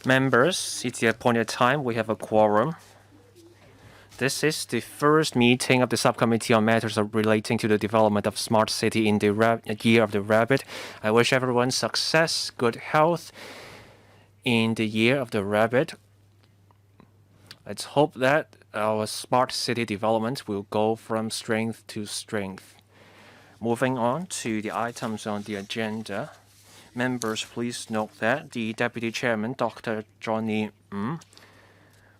Members, it's the appointed time. We have a quorum. This is the first meeting of the Subcommittee on Matters relating to the development of Smart City in the Year of the Rabbit. I wish everyone success, good health in the Year of the Rabbit. Let's hope that our Smart City development will go from strength to strength. Moving on to the items on the agenda. Members, please note that the Deputy Chairman, Dr. Johnny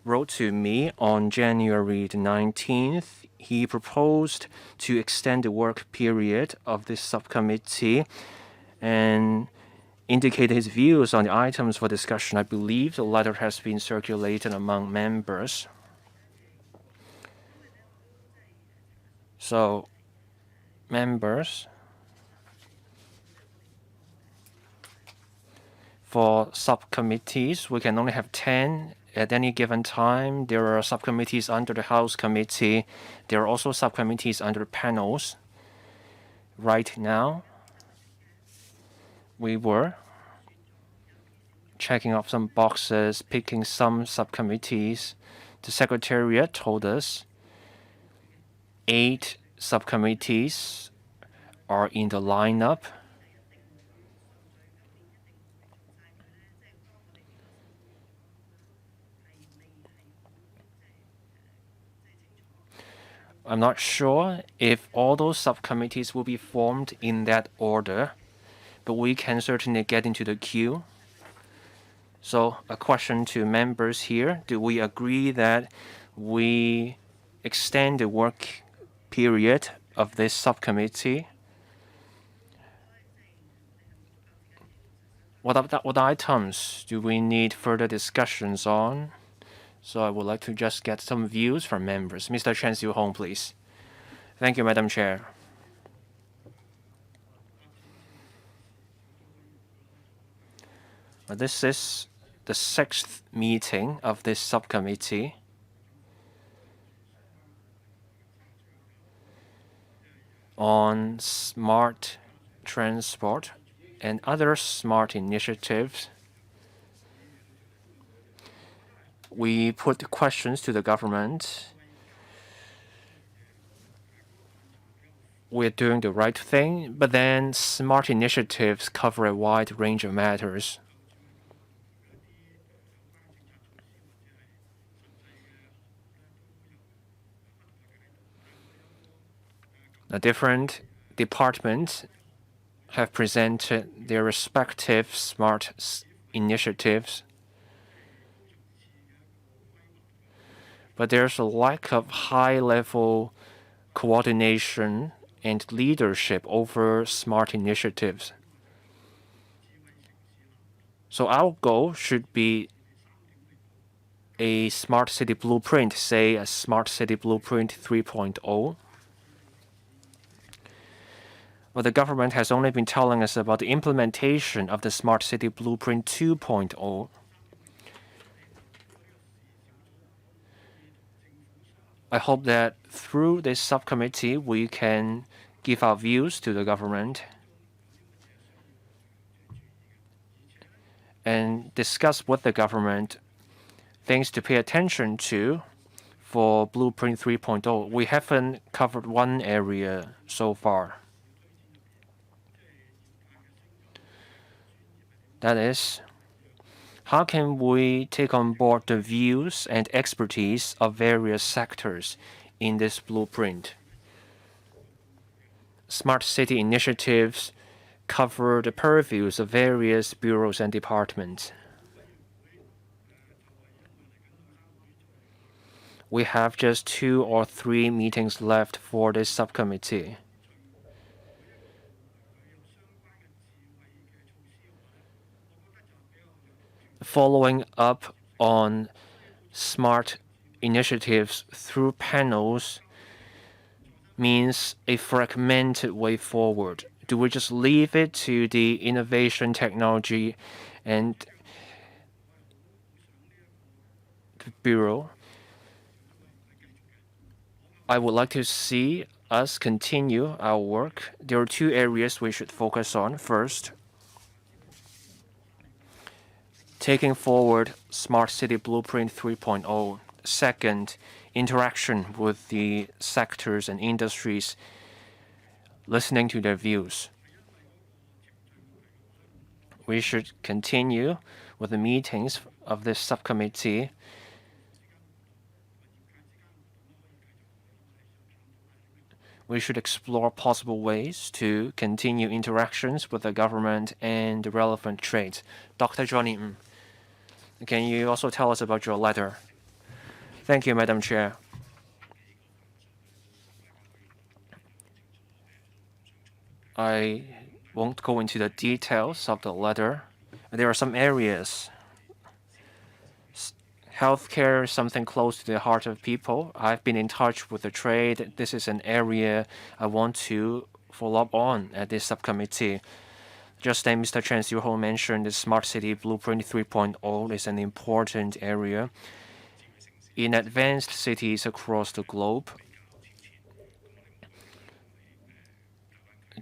wrote to me on January the 19th. He proposed to extend the work period of this subcommittee and indicated his views on the items for discussion. I believe the letter has been circulated among members. So, members, for subcommittees, we can only have 10 at any given time. There are subcommittees under the House Committee. There are also subcommittees under panels. Right now, we were checking off some boxes, picking some subcommittees. The Secretariat told us 8 subcommittees are in the lineup. I'm not sure if all those subcommittees will be formed in that order, but we can certainly get into the queue. So a question to members here, do we agree that we extend the work period of this subcommittee? What items do we need further discussions on? So I would like to just get some views from members. Mr. Chen Xiu-hong, please. Thank you, Madam Chair. This is the 6th meeting of this subcommittee. On smart transport and other smart initiatives. We put questions to the government. We're doing the right thing, but then smart initiatives cover a wide range of matters. The different departments have presented their respective smart initiatives. But there's a lack of high-level coordination and leadership over smart initiatives. So our goal should be a smart city blueprint, say a smart city blueprint 3.0. But the government has only been telling us about the implementation of the smart city blueprint 2.0. I hope that through this subcommittee, we can give our views to the government and discuss with the government things to pay attention to for Blueprint 3.0. We haven't covered one area so far. That is, how can we take on board the views and expertise of various sectors in this blueprint? Smart city initiatives cover the purviews of various bureaus and departments. We have just 2 or 3 meetings left for this subcommittee. Following up on smart initiatives through panels means a fragmented way forward. Do we just leave it to the innovation technology and the bureau? I would like to see us continue our work. There are 2 areas we should focus on. First, taking forward Smart City Blueprint 3.0. Second, interaction with the sectors and industries, listening to their views. We should continue with the meetings of this subcommittee. We should explore possible ways to continue interactions with the government and the relevant trades. Dr. Johnny, can you also tell us about your letter? Thank you, Madam Chair. I won't go into the details of the letter. There are some areas. Healthcare is something close to the heart of people. I've been in touch with the trade. This is an area I want to follow up on at this subcommittee. Just as Mr. Chen Xiuhou mentioned, the Smart City Blueprint 3.0 is an important area. In advanced cities across the globe,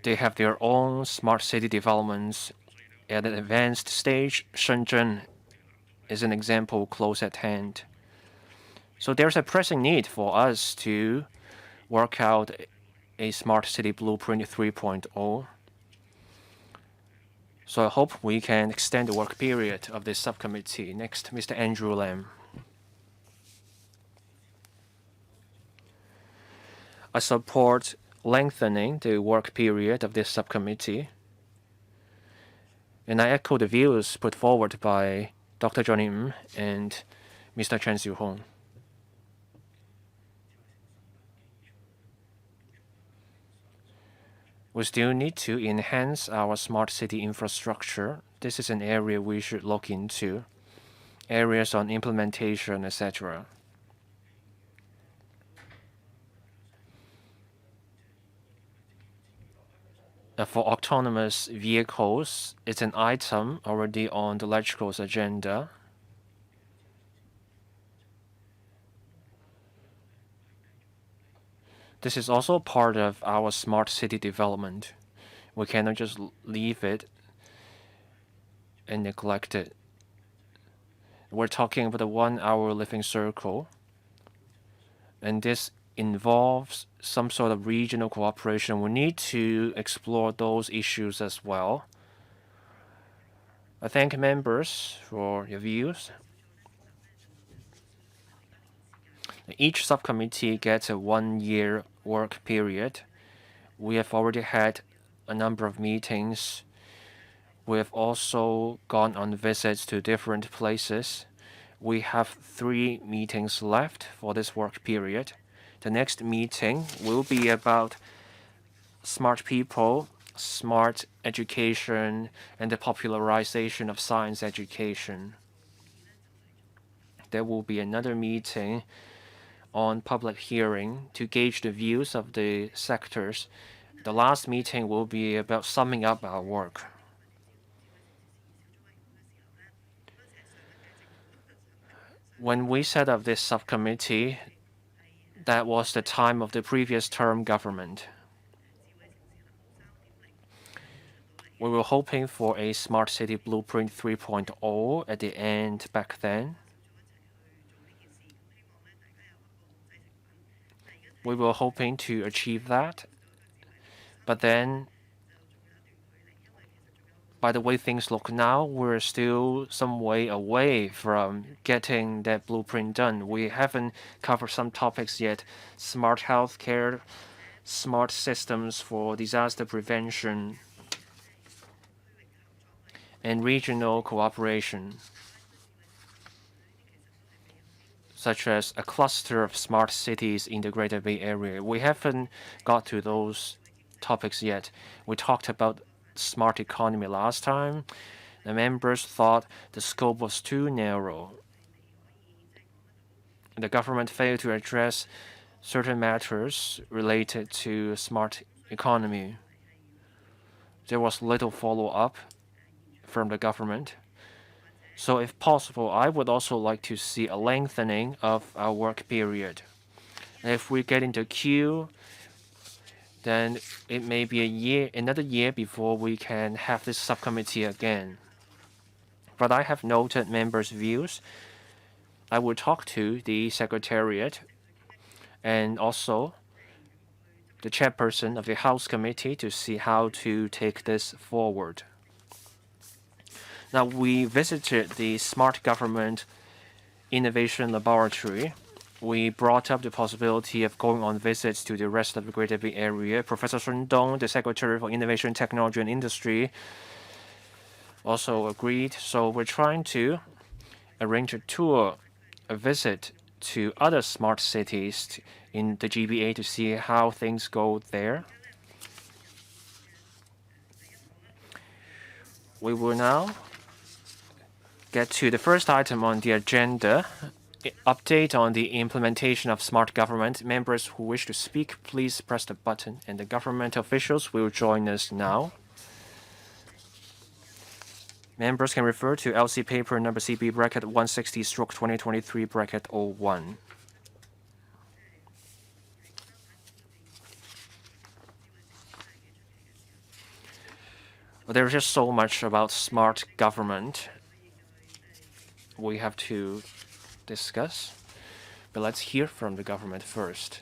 they have their own smart city developments. At an advanced stage, Shenzhen is an example close at hand. So there's a pressing need for us to work out a Smart City Blueprint 3.0. So I hope we can extend the work period of this subcommittee. Next, Mr. Andrew Lam. I support lengthening the work period of this subcommittee, and I echo the views put forward by Dr. Johnny and Mr. Chen Xiuhou. We still need to enhance our smart city infrastructure. This is an area we should look into. Areas on implementation, etc. For autonomous vehicles, it's an item already on the LegCo's agenda. This is also part of our smart city development. We cannot just leave it and neglect it. We're talking about the 1 hour living circle, and this involves some sort of regional cooperation. We need to explore those issues as well. I thank members for your views. Each subcommittee gets a 1-year work period. We have already had a number of meetings. We have also gone on visits to different places. We have 3 meetings left for this work period. The next meeting will be about smart people, smart education, and the popularization of science education. There will be another meeting on public hearing to gauge the views of the sectors. The last meeting will be about summing up our work. When we set up this subcommittee, that was the time of the previous term government. We were hoping for a Smart City Blueprint 3.0 at the end back then. We were hoping to achieve that, but then, by the way things look now, we're still some way away from getting that blueprint done. We haven't covered some topics yet: smart healthcare, smart systems for disaster prevention, and regional cooperation, such as a cluster of smart cities in the Greater Bay Area. We haven't got to those topics yet. We talked about smart economy last time. The members thought the scope was too narrow. The government failed to address certain matters related to smart economy. There was little follow-up from the government. So if possible, I would also like to see a lengthening of our work period. If we get into queue, then it may be another year before we can have this subcommittee again. But I have noted members' views. I will talk to the Secretariat and also the chairperson of the House Committee to see how to take this forward. Now, we visited the Smart Government Innovation Laboratory. We brought up the possibility of going on visits to the rest of the Greater Bay Area. Professor Sun Dong, the Secretary for Innovation, Technology and Industry, also agreed. So we're trying to arrange a tour, a visit to other smart cities in the GBA to see how things go there. We will now get to the first item on the agenda, update on the implementation of smart government. Members who wish to speak, please press the button, and the government officials will join us now. Members can refer to LC paper number CB bracket 160/2023 bracket 01. There's just so much about smart government we have to discuss, but let's hear from the government first.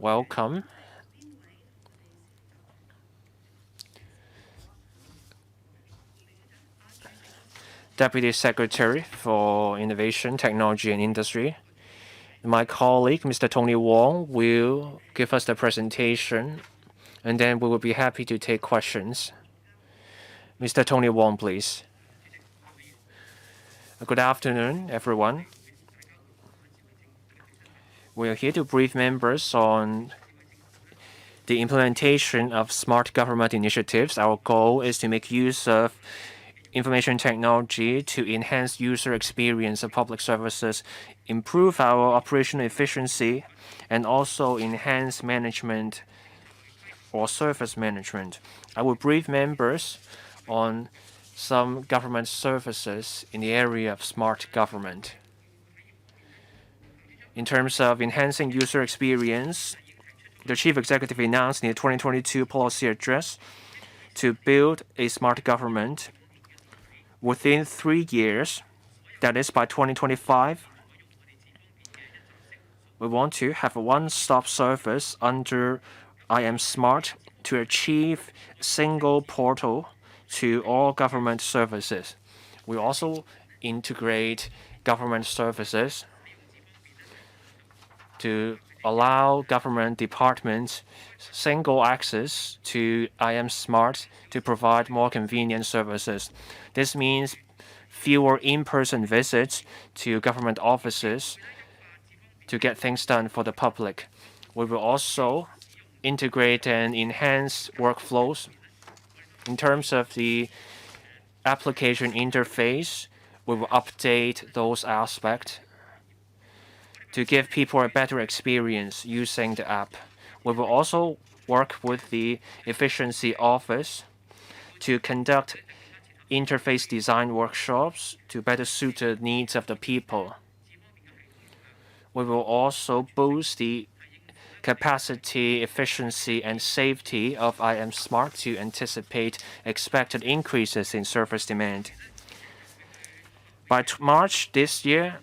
Welcome. Deputy Secretary for Innovation, Technology and Industry. My colleague, Mr. Tony Wong, will give us the presentation, and then we will be happy to take questions. Mr. Tony Wong, please. Good afternoon, everyone. We are here to brief members on the implementation of smart government initiatives. Our goal is to make use of information technology to enhance user experience of public services, improve our operational efficiency, and also enhance management or service management. I will brief members on some government services in the area of smart government. In terms of enhancing user experience, the Chief Executive announced in the 2022 policy address to build a smart government within 3 years, that is by 2025. We want to have a one-stop service under IM Smart to achieve a single portal to all government services. We also integrate government services to allow government departments single access to IM Smart to provide more convenient services. This means fewer in-person visits to government offices to get things done for the public. We will also integrate and enhance workflows. In terms of the application interface, we will update those aspects to give people a better experience using the app. We will also work with the Efficiency Office to conduct interface design workshops to better suit the needs of the people. We will also boost the capacity, efficiency, and safety of IM Smart to anticipate expected increases in service demand. By March this year,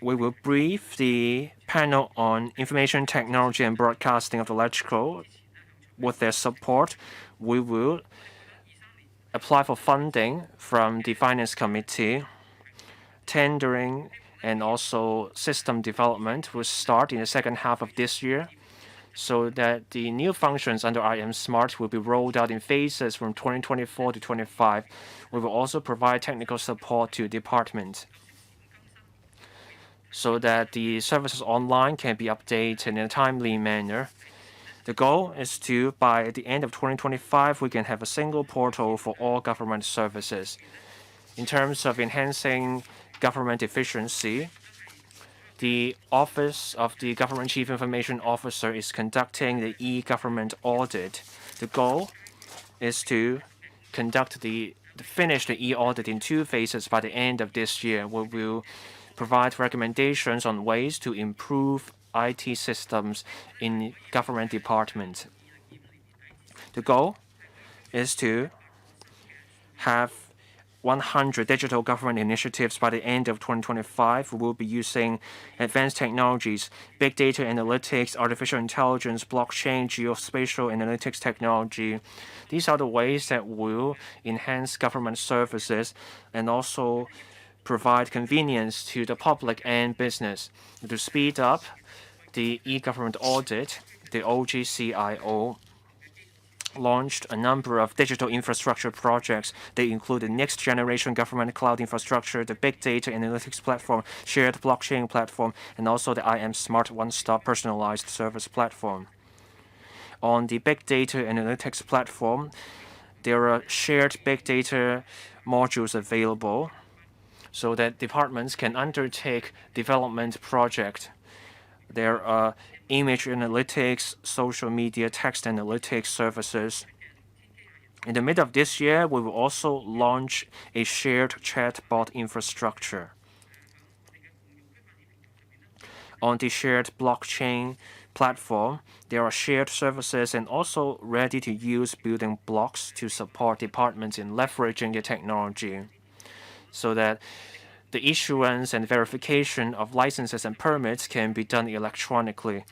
we will brief the panel on information technology and broadcasting of the electrical. With their support, we will apply for funding from the Finance Committee. Tendering and also system development will start in the second half of this year, so that the new functions under IM Smart will be rolled out in phases from 2024 to 2025. We will also provide technical support to departments so that the services online can be updated in a timely manner. The goal is to, by the end of 2025, we can have a single portal for all government services. In terms of enhancing government efficiency, The Office of the Government Chief Information Officer is conducting the e-government audit. The goal is to finish the e-audit in 2 phases by the end of this year. We will provide recommendations on ways to improve IT systems in government departments. The goal is to have 100 digital government initiatives by the end of 2025. We will be using advanced technologies, big data analytics, artificial intelligence, blockchain, geospatial analytics technology. These are the ways that will enhance government services and also provide convenience to the public and business. To speed up the e-government audit, the OGCIO launched a number of digital infrastructure projects. They include the next generation government cloud infrastructure, the big data analytics platform, shared blockchain platform, and also the IM Smart One-Stop Personalized Service platform. On the big data analytics platform, there are shared big data modules available so that departments can undertake development projects. There are image analytics, social media, text analytics services. In the middle of this year, we will also launch a shared chatbot infrastructure. On the shared blockchain platform, there are shared services and also ready-to-use building blocks to support departments in leveraging the technology so that the issuance and verification of licenses and permits can be done electronically.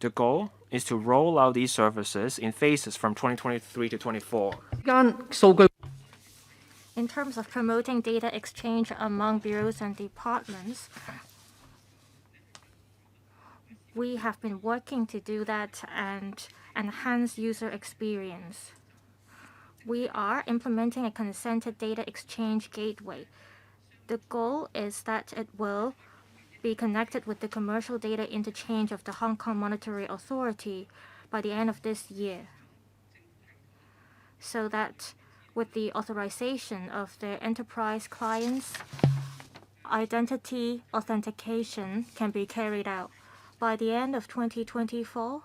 The goal is to roll out these services in phases from 2023 to 24. In terms of promoting data exchange among bureaus and departments, we have been working to do that and enhance user experience. We are implementing a consented data exchange gateway. The goal is that it will be connected with the commercial data interchange of the Hong Kong Monetary Authority by the end of this year, so that with the authorization of their enterprise clients, identity authentication can be carried out. By the end of 2024,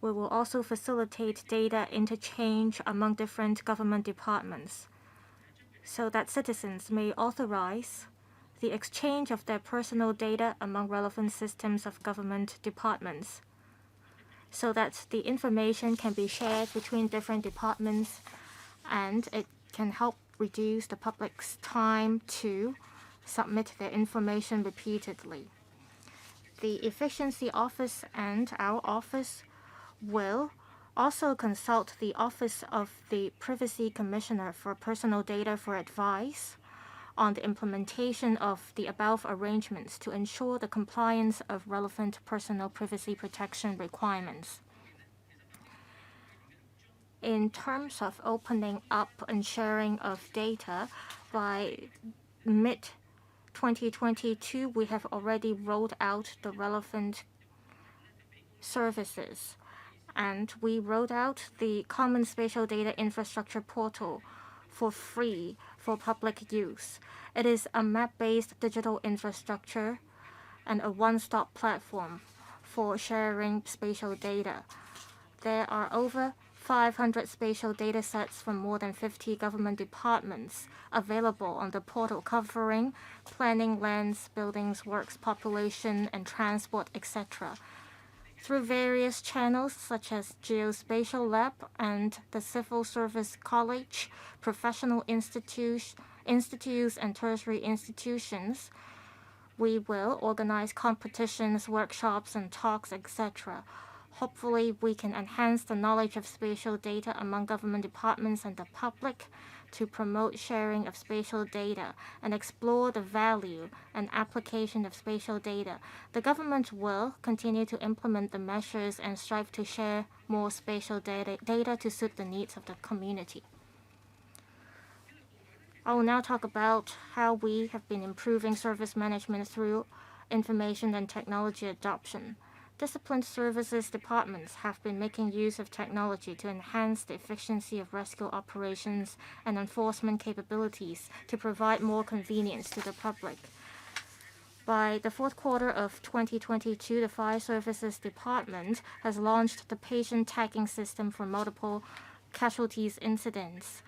we will also facilitate data interchange among different government departments so that citizens may authorize the exchange of their personal data among relevant systems of government departments so that the information can be shared between different departments and it can help reduce the public's time to submit their information repeatedly. The Efficiency Office and our office will also consult the Office of the Privacy Commissioner for Personal Data for advice on the implementation of the above arrangements to ensure the compliance of relevant personal privacy protection requirements. In terms of opening up and sharing of data, by mid-2022, we have already rolled out the relevant services, and we rolled out the Common Spatial Data Infrastructure Portal for free for public use. It is a map-based digital infrastructure and a one-stop platform for sharing spatial data. There are over 500 spatial data sets from more than 50 government departments available on the portal, covering planning, lands, buildings, works, population, and transport, etc. Through various channels such as Geospatial Lab and the Civil Service College, professional institutes, and tertiary institutions, we will organize competitions, workshops, and talks, etc. Hopefully, we can enhance the knowledge of spatial data among government departments and the public to promote sharing of spatial data and explore the value and application of spatial data. The government will continue to implement the measures and strive to share more spatial data to suit the needs of the community. I will now talk about how we have been improving service management through information and technology adoption. Disciplined services departments have been making use of technology to enhance the efficiency of rescue operations and enforcement capabilities to provide more convenience to the public. By the fourth quarter of 2022, the Fire Services Department has launched the patient tagging system for multiple casualties incidents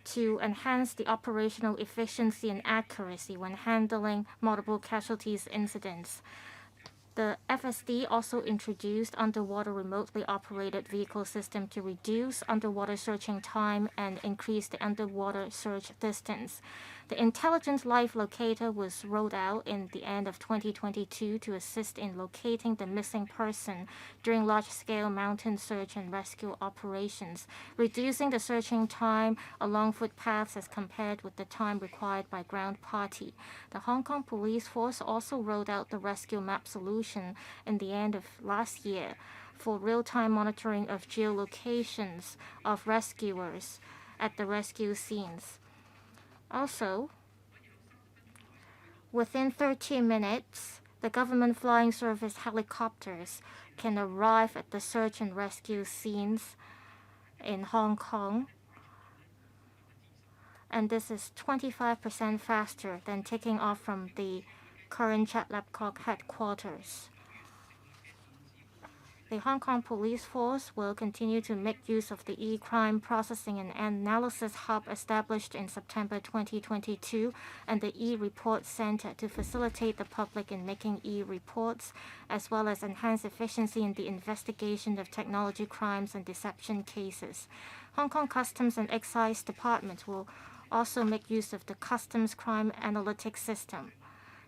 to enhance the operational efficiency and accuracy when handling multiple casualties incidents. The FSD also introduced underwater remotely operated vehicle system to reduce underwater searching time and increase the underwater search distance. The Intelligent Life Locator was rolled out in the end of 2022 to assist in locating the missing person during large-scale mountain search and rescue operations, reducing the searching time along footpaths as compared with the time required by ground party. The Hong Kong Police Force also rolled out the rescue map solution in the end of last year for real-time monitoring of geolocations of rescuers at the rescue scenes. Also, within 30 minutes, the government flying service helicopters can arrive at the search and rescue scenes in Hong Kong, and this is 25% faster than taking off from the current Chat Lap Kok headquarters. The Hong Kong Police Force will continue to make use of the e-crime processing and analysis hub established in September 2022 and the e-report center to facilitate the public in making e-reports, as well as enhance efficiency in the investigation of technology crimes and deception cases. Hong Kong Customs and Excise Department will also make use of the Customs Crime Analytics System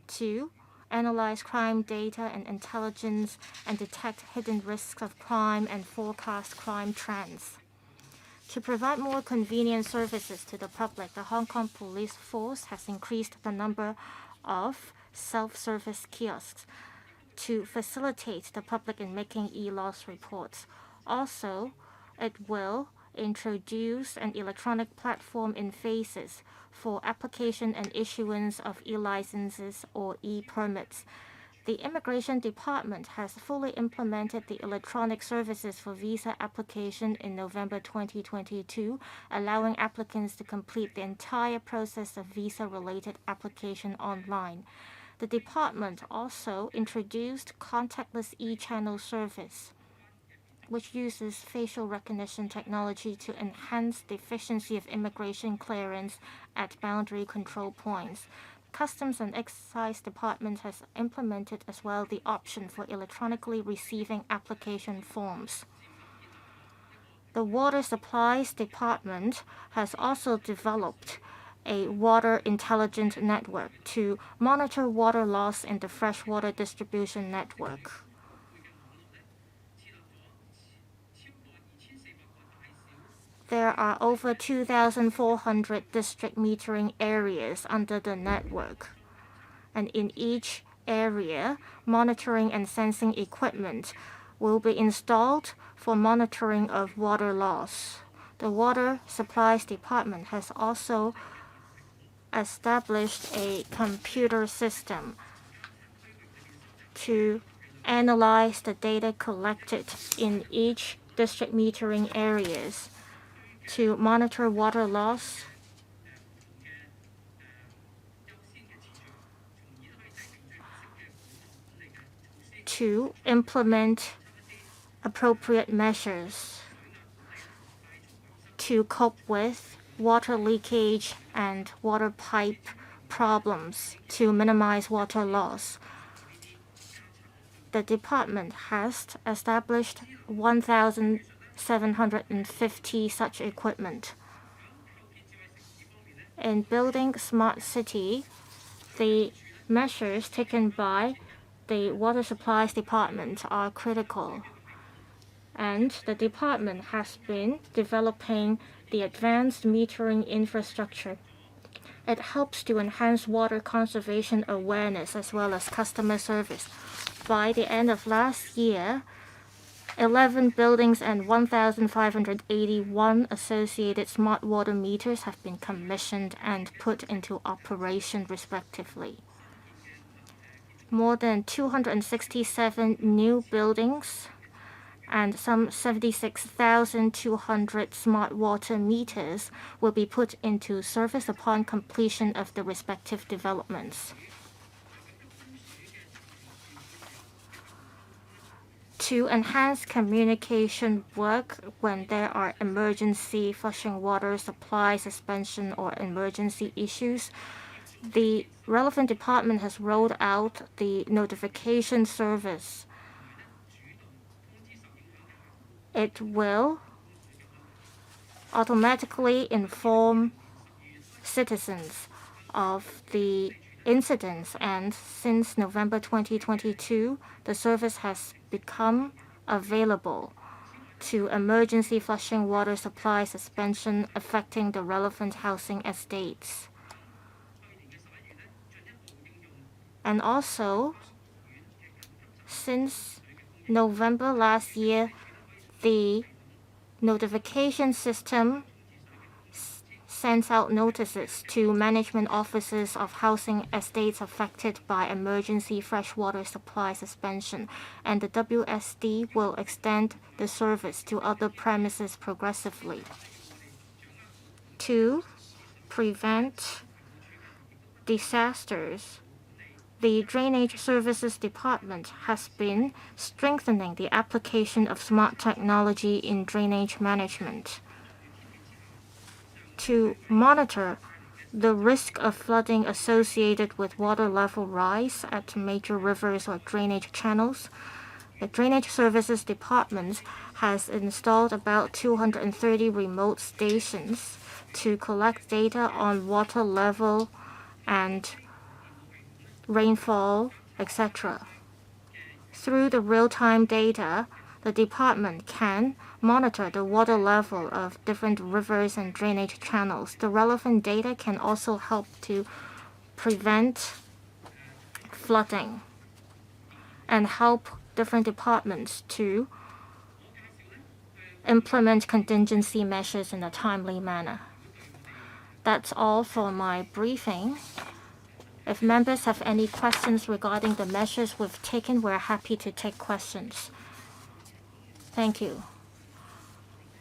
to analyze crime data and intelligence and detect hidden risks of crime and forecast crime trends. To provide more convenient services to the public, the Hong Kong Police Force has increased the number of self-service kiosks to facilitate the public in making e-loss reports. Also, it will introduce an electronic platform in phases for application and issuance of e-licenses or e-permits. The Immigration Department has fully implemented the electronic services for visa application in November 2022, allowing applicants to complete the entire process of visa-related application online. The department also introduced contactless e-channel service, which uses facial recognition technology to enhance the efficiency of immigration clearance at boundary control points. Customs and Excise Department has implemented as well the option for electronically receiving application forms. The Water Supplies Department has also developed a water intelligence network to monitor water loss in the freshwater distribution network. There are over 2,400 district metering areas under the network, and in each area, monitoring and sensing equipment will be installed for monitoring of water loss. The Water Supplies Department has also established a computer system to analyze the data collected in each district metering areas to monitor water loss, to implement appropriate measures to cope with water leakage and water pipe problems to minimize water loss. The department has established 1,750 such equipment. In building smart city, the measures taken by the Water Supplies Department are critical, and the department has been developing the advanced metering infrastructure. It helps to enhance water conservation awareness as well as customer service. By the end of last year, 11 buildings and 1,581 associated smart water meters have been commissioned and put into operation respectively. more than 267 new buildings and some 76,200 smart water meters will be put into service upon completion of the respective developments. To enhance communication work when there are emergency flushing water supply suspension or emergency issues, the relevant department has rolled out the notification service. It will automatically inform citizens of the incidents, and since November 2022, the service has become available to emergency flushing water supply suspension affecting the relevant housing estates. And also, since November last year, the notification system sends out notices to management offices of housing estates affected by emergency freshwater supply suspension, and the WSD will extend the service to other premises progressively. To prevent disasters, the Drainage Services Department has been strengthening the application of smart technology in drainage management. To monitor the risk of flooding associated with water level rise at major rivers or drainage channels, the Drainage Services Department has installed about 230 remote stations to collect data on water level and rainfall, etc. Through the real-time data, the department can monitor the water level of different rivers and drainage channels. The relevant data can also help to prevent flooding and help different departments to implement contingency measures in a timely manner. That's all for my briefing. If members have any questions regarding the measures we've taken, we're happy to take questions. Thank you.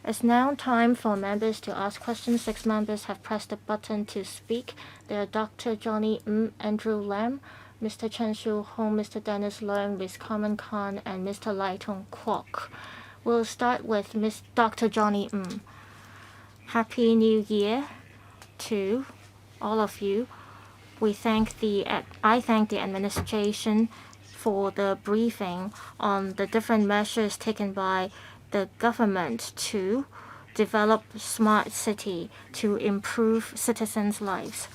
It's now time for members to ask questions. 6 members have pressed the button to speak. They are Dr. Johnny Andrew Lam, Mr. Chen Shu-hong, Mr. Dennis Leung, Ms. Carmen Khan, and Mr. Lai Tong Kwok. We'll start with Dr. Johnny Happy New Year to all of you. I thank the administration for the briefing on the different measures taken by the government to develop smart city to improve citizens' lives.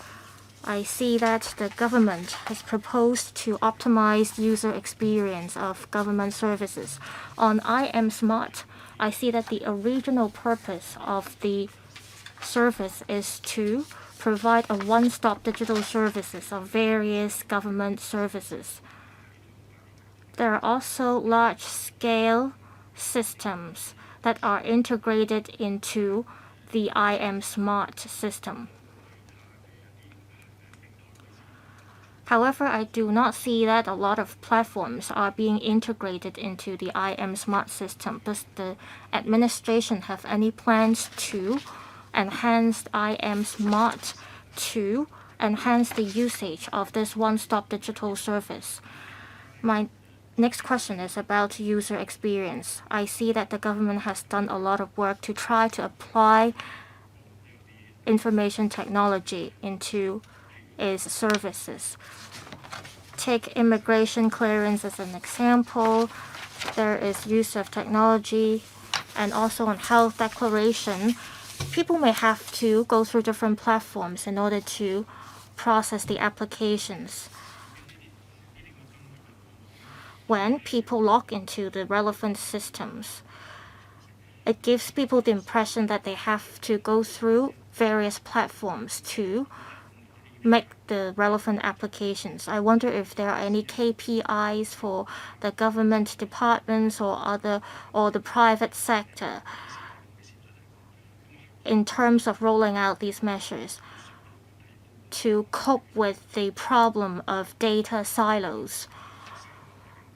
I see that the government has proposed to optimize user experience of government services. On I Am Smart, I see that the original purpose of the service is to provide a one-stop digital services of various government services. There are also large-scale systems that are integrated into the I Am Smart system. However, I do not see that a lot of platforms are being integrated into the I Am Smart system. Does the administration have any plans to enhance I Am Smart to enhance the usage of this one-stop digital service? My next question is about user experience. I see that the government has done a lot of work to try to apply information technology into its services. Take immigration clearance as an example. There is use of technology, and also on health declaration. People may have to go through different platforms in order to process the applications. When people log into the relevant systems, it gives people the impression that they have to go through various platforms to make the relevant applications. I wonder if there are any KPIs for the government departments or the private sector in terms of rolling out these measures to cope with the problem of data silos.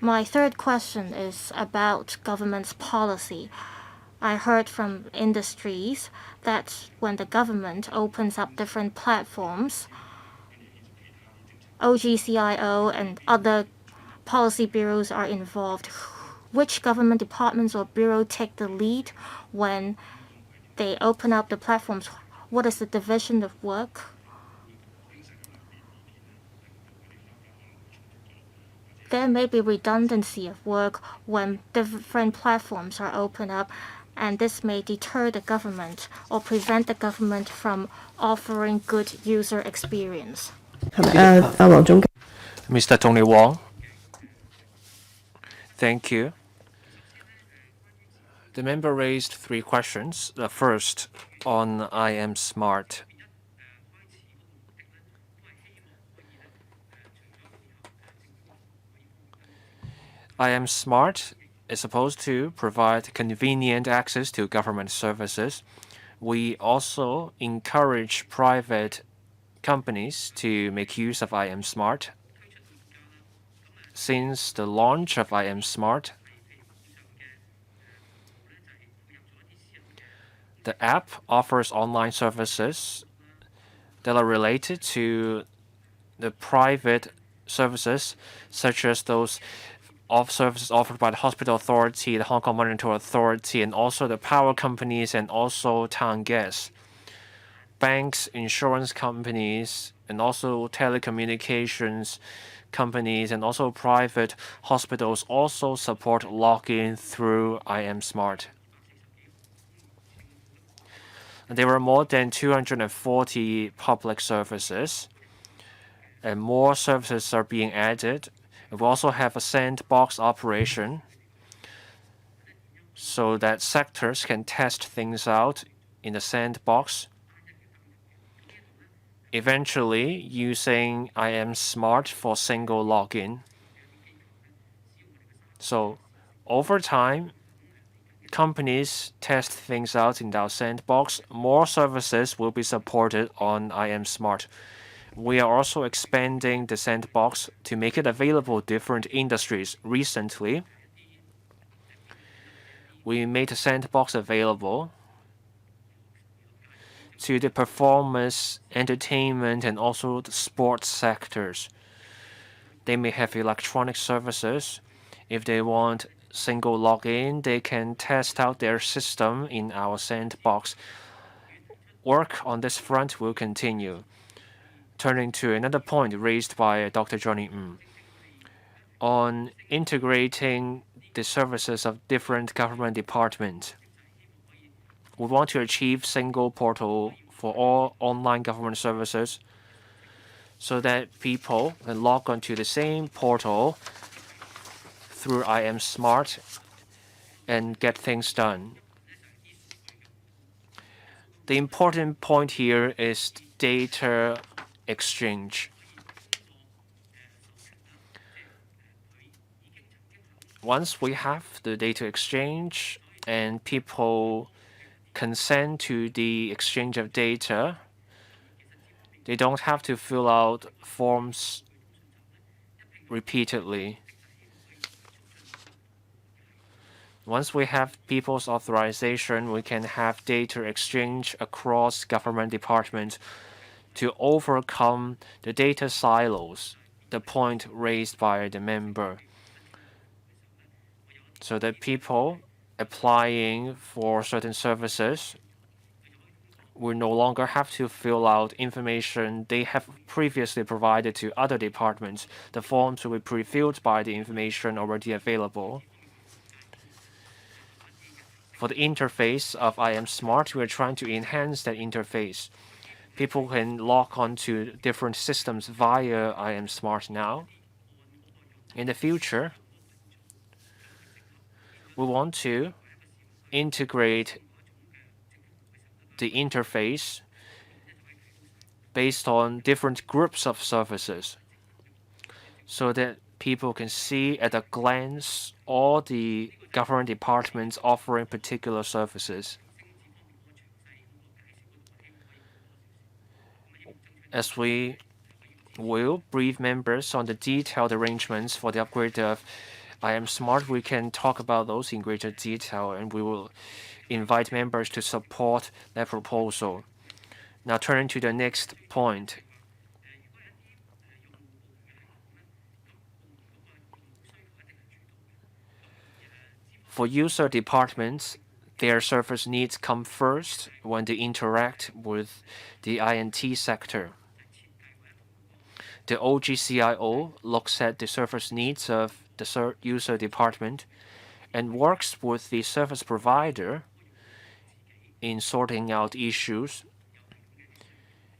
My third question is about government's policy. I heard from industries that when the government opens up different platforms, OGCIO and other policy bureaus are involved. Which government departments or bureau take the lead when they open up the platforms? What is the division of work? There may be redundancy of work when different platforms are opened up, and this may deter the government or prevent the government from offering good user experience. Mr. Tony Wong, thank you. The member raised three questions. The first on I am smart. I am smart is supposed to provide convenient access to government services. We also encourage private companies to make use of I am smart. Since the launch of I am smart, the app offers online services that are related to the private services, such as those services offered by the Hospital Authority, the Hong Kong Monetary Authority, and also the power companies and also town gas. Banks, insurance companies, and also telecommunications companies, and also private hospitals also support login through I am Smart. And there are more than 240 public services, and more services are being added. We also have a sandbox operation so that sectors can test things out in the sandbox. Eventually, using I am Smart for single login. So, over time, companies test things out in our sandbox. More services will be supported on I am Smart. We are also expanding the sandbox to make it available to different industries. Recently, we made the sandbox available to the performance, entertainment, and also the sports sectors. They may have electronic services. If they want single login, they can test out their system in our sandbox. Work on this front will continue. Turning to another point raised by Dr. Johnny Ng on integrating the services of different government departments. We want to achieve single portal for all online government services so that people can log onto the same portal through I am Smart and get things done. The important point here is data exchange. Once we have the data exchange and people consent to the exchange of data, they don't have to fill out forms repeatedly. Once we have people's authorization, we can have data exchange across government departments to overcome the data silos, the point raised by the member, so that people applying for certain services will no longer have to fill out information they have previously provided to other departments. The forms will be pre-filled by the information already available. For the interface of I am Smart, we are trying to enhance that interface. People can log on to different systems via I am Smart now. In the future, we want to integrate the interface based on different groups of services so that people can see at a glance all the government departments offering particular services. As we will brief members on the detailed arrangements for the upgrade of I am smart. We can talk about those in greater detail, and we will invite members to support that proposal. Now, turning to the next point. For user departments, their service needs come first when they interact with the INT sector. The OGCIO looks at the service needs of the user department and works with the service provider in sorting out issues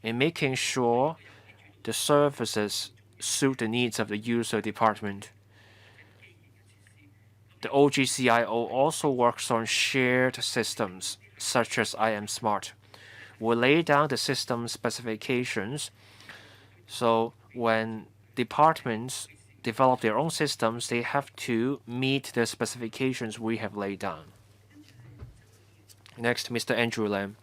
and making sure the services suit the needs of the user department. The OGCIO also works on shared systems, such as IMSmart. We lay down the system specifications, so when departments develop their own systems, they have to meet the specifications we have laid down. Next, Mr. Andrew Lam.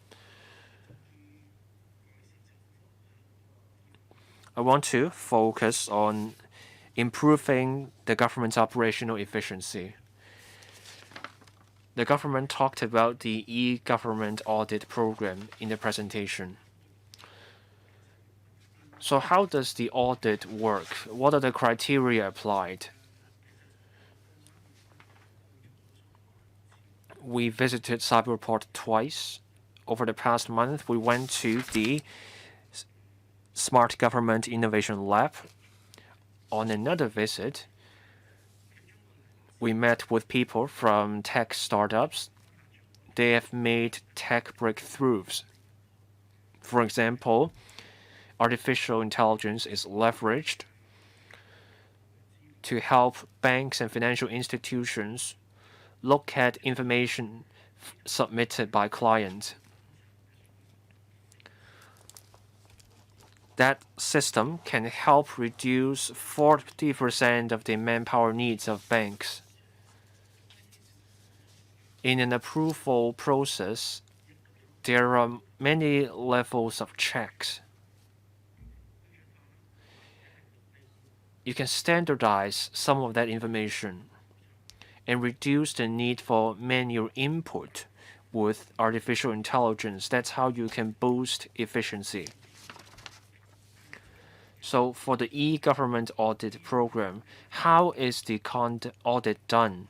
I want to focus on improving the government's operational efficiency. The government talked about the e-government audit program in the presentation. So how does the audit work? What are the criteria applied? We visited Cyberport twice. Over the past month, we went to the Smart Government Innovation Lab. On another visit, we met with people from tech startups. They have made tech breakthroughs. For example, artificial intelligence is leveraged to help banks and financial institutions look at information submitted by clients. That system can help reduce 40% of the manpower needs of banks. In an approval process, there are many levels of checks. You can standardize some of that information and reduce the need for manual input with artificial intelligence. That's how you can boost efficiency. So for the e-government audit program, how is the audit done?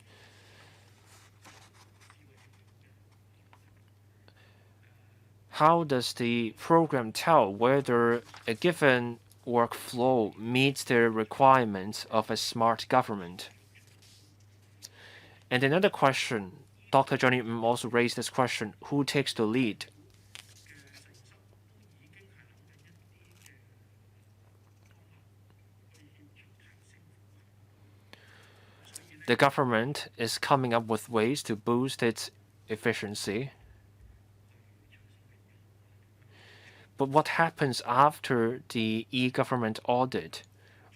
How does the program tell whether a given workflow meets the requirements of a smart government? And another question, Dr. Johnny also raised this question, who takes the lead? The government is coming up with ways to boost its efficiency. But what happens after the e-government audit?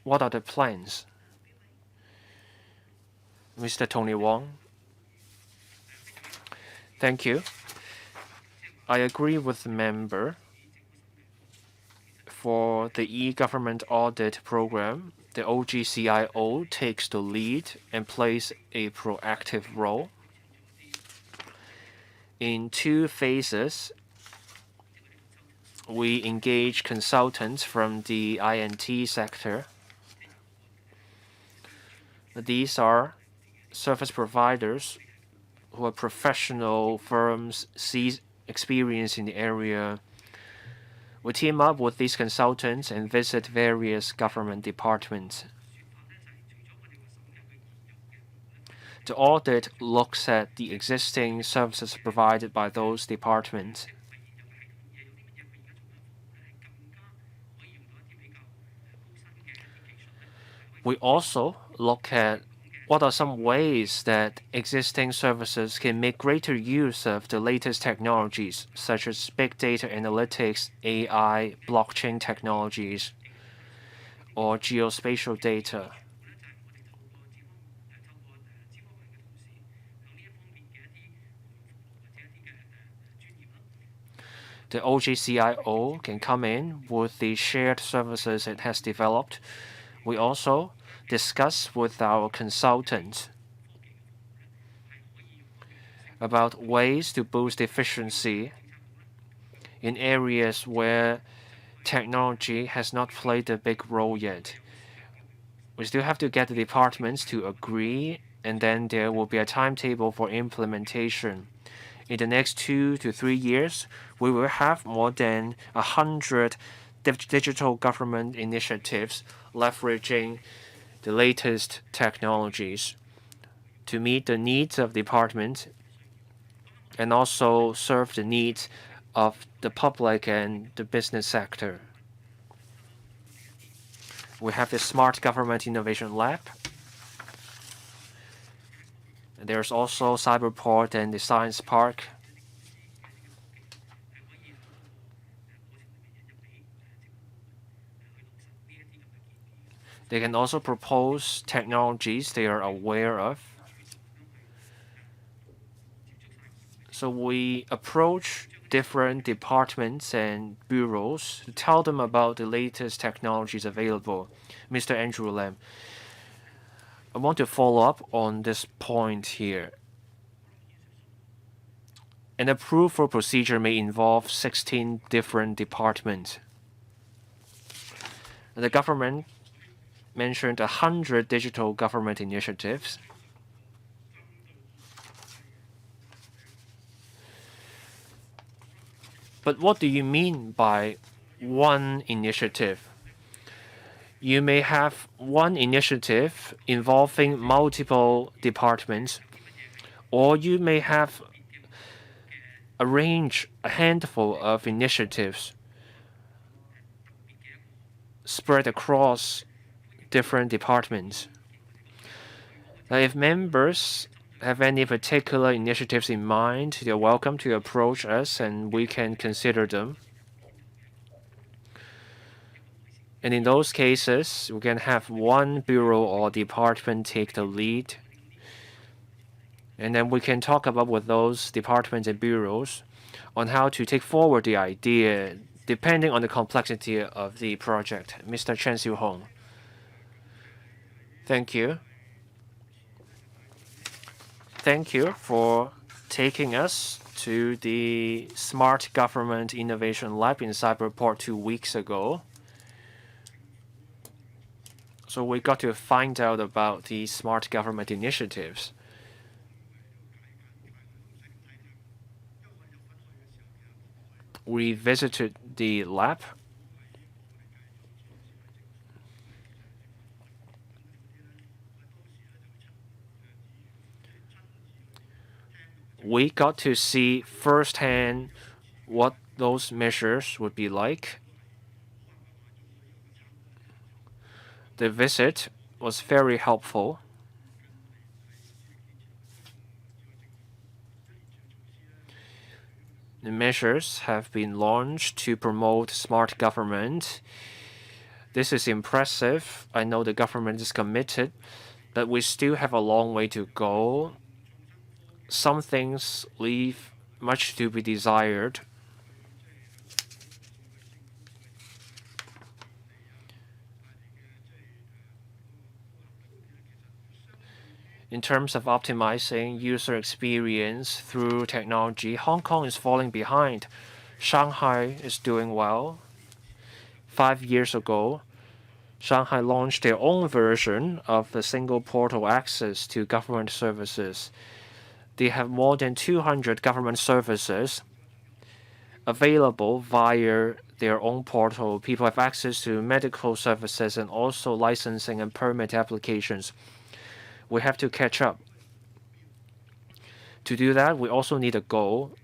What are the plans? Mr. Tony Wong. Thank you. I agree with the member. For the e-government audit program, the OGCIO takes the lead and plays a proactive role. In 2 phases, we engage consultants from the INT sector. These are service providers who are professional firms, experience in the area. We team up with these consultants and visit various government departments. The audit looks at the existing services provided by those departments. We also look at what are some ways that existing services can make greater use of the latest technologies, such as big data analytics, AI, blockchain technologies, or geospatial data. The OGCIO can come in with the shared services it has developed. We also discuss with our consultants about ways to boost efficiency in areas where technology has not played a big role yet. We still have to get the departments to agree, and then there will be a timetable for implementation. In the next 2 to 3 years, we will have more than 100 digital government initiatives leveraging the latest technologies to meet the needs of departments and also serve the needs of the public and the business sector. We have the Smart Government Innovation Lab. There's also Cyberport and the Science Park. They can also propose technologies they are aware of. So we approach different departments and bureaus to tell them about the latest technologies available. Mr. Andrew Lam, I want to follow up on this point here. An approval procedure may involve 16 different departments. The government mentioned 100 digital government initiatives. But what do you mean by one initiative? You may have one initiative involving multiple departments, or you may have a handful of initiatives spread across different departments. Now, if members have any particular initiatives in mind, they're welcome to approach us and we can consider them. And in those cases, we can have one bureau or department take the lead. And then we can talk about with those departments and bureaus on how to take forward the idea depending on the complexity of the project. Mr. Chen Xiu-hong. Thank you. Thank you for taking us to the Smart Government Innovation Lab in Cyberport 2 weeks ago. So we got to find out about the smart government initiatives. We visited the lab. We got to see firsthand what those measures would be like. The visit was very helpful. The measures have been launched to promote smart government. This is impressive. I know the government is committed, but we still have a long way to go. Some things leave much to be desired. In terms of optimizing user experience through technology, Hong Kong is falling behind. Shanghai is doing well. 5 years ago, Shanghai launched their own version of the single portal access to government services. They have more than 200 government services available via their own portal. People have access to medical services and also licensing and permit applications. We have to catch up. To do that, we also need a goal.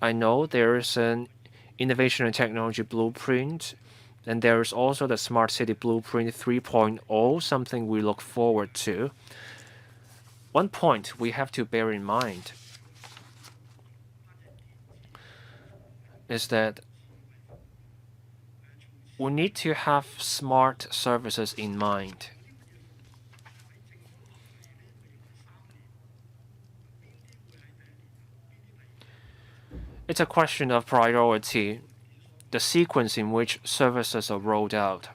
I know there is an innovation and technology blueprint, and there is also the Smart City Blueprint 3.0, something we look forward to. One point we have to bear in mind is that we need to have smart services in mind. It's a question of priority, the sequence in which services are rolled out.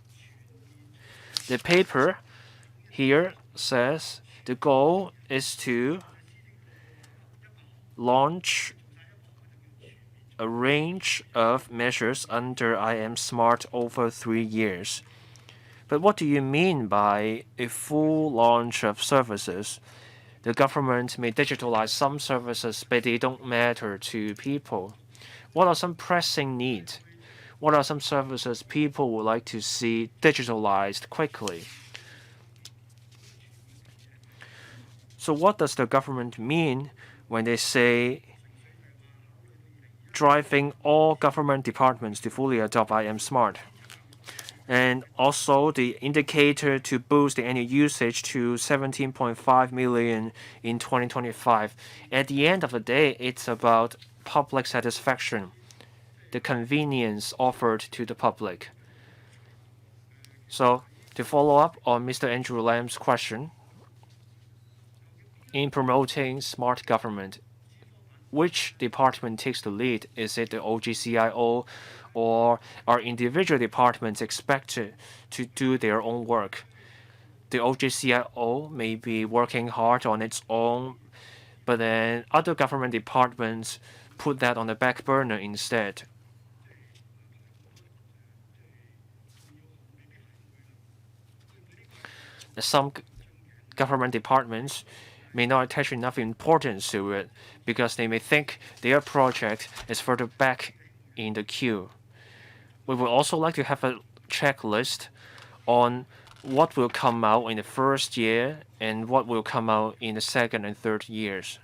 The paper here says the goal is to launch a range of measures under IM Smart over 3 years. But what do you mean by a full launch of services? The government may digitalize some services, but they don't matter to people. What are some pressing needs? What are some services people would like to see digitalized quickly? So what does the government mean when they say driving all government departments to fully adopt IM Smart? And also the indicator to boost the annual usage to 17.5 million in 2025. At the end of the day, it's about public satisfaction, the convenience offered to the public. So, to follow up on Mr. Andrew Lam's question, in promoting smart government, which department takes the lead? Is it the OGCIO, or are individual departments expected to do their own work? The OGCIO may be working hard on its own, but then other government departments put that on the back burner instead. Some government departments may not attach enough importance to it because they may think their project is further back in the queue. We would also like to have a checklist on what will come out in the first year and what will come out in the second and third years.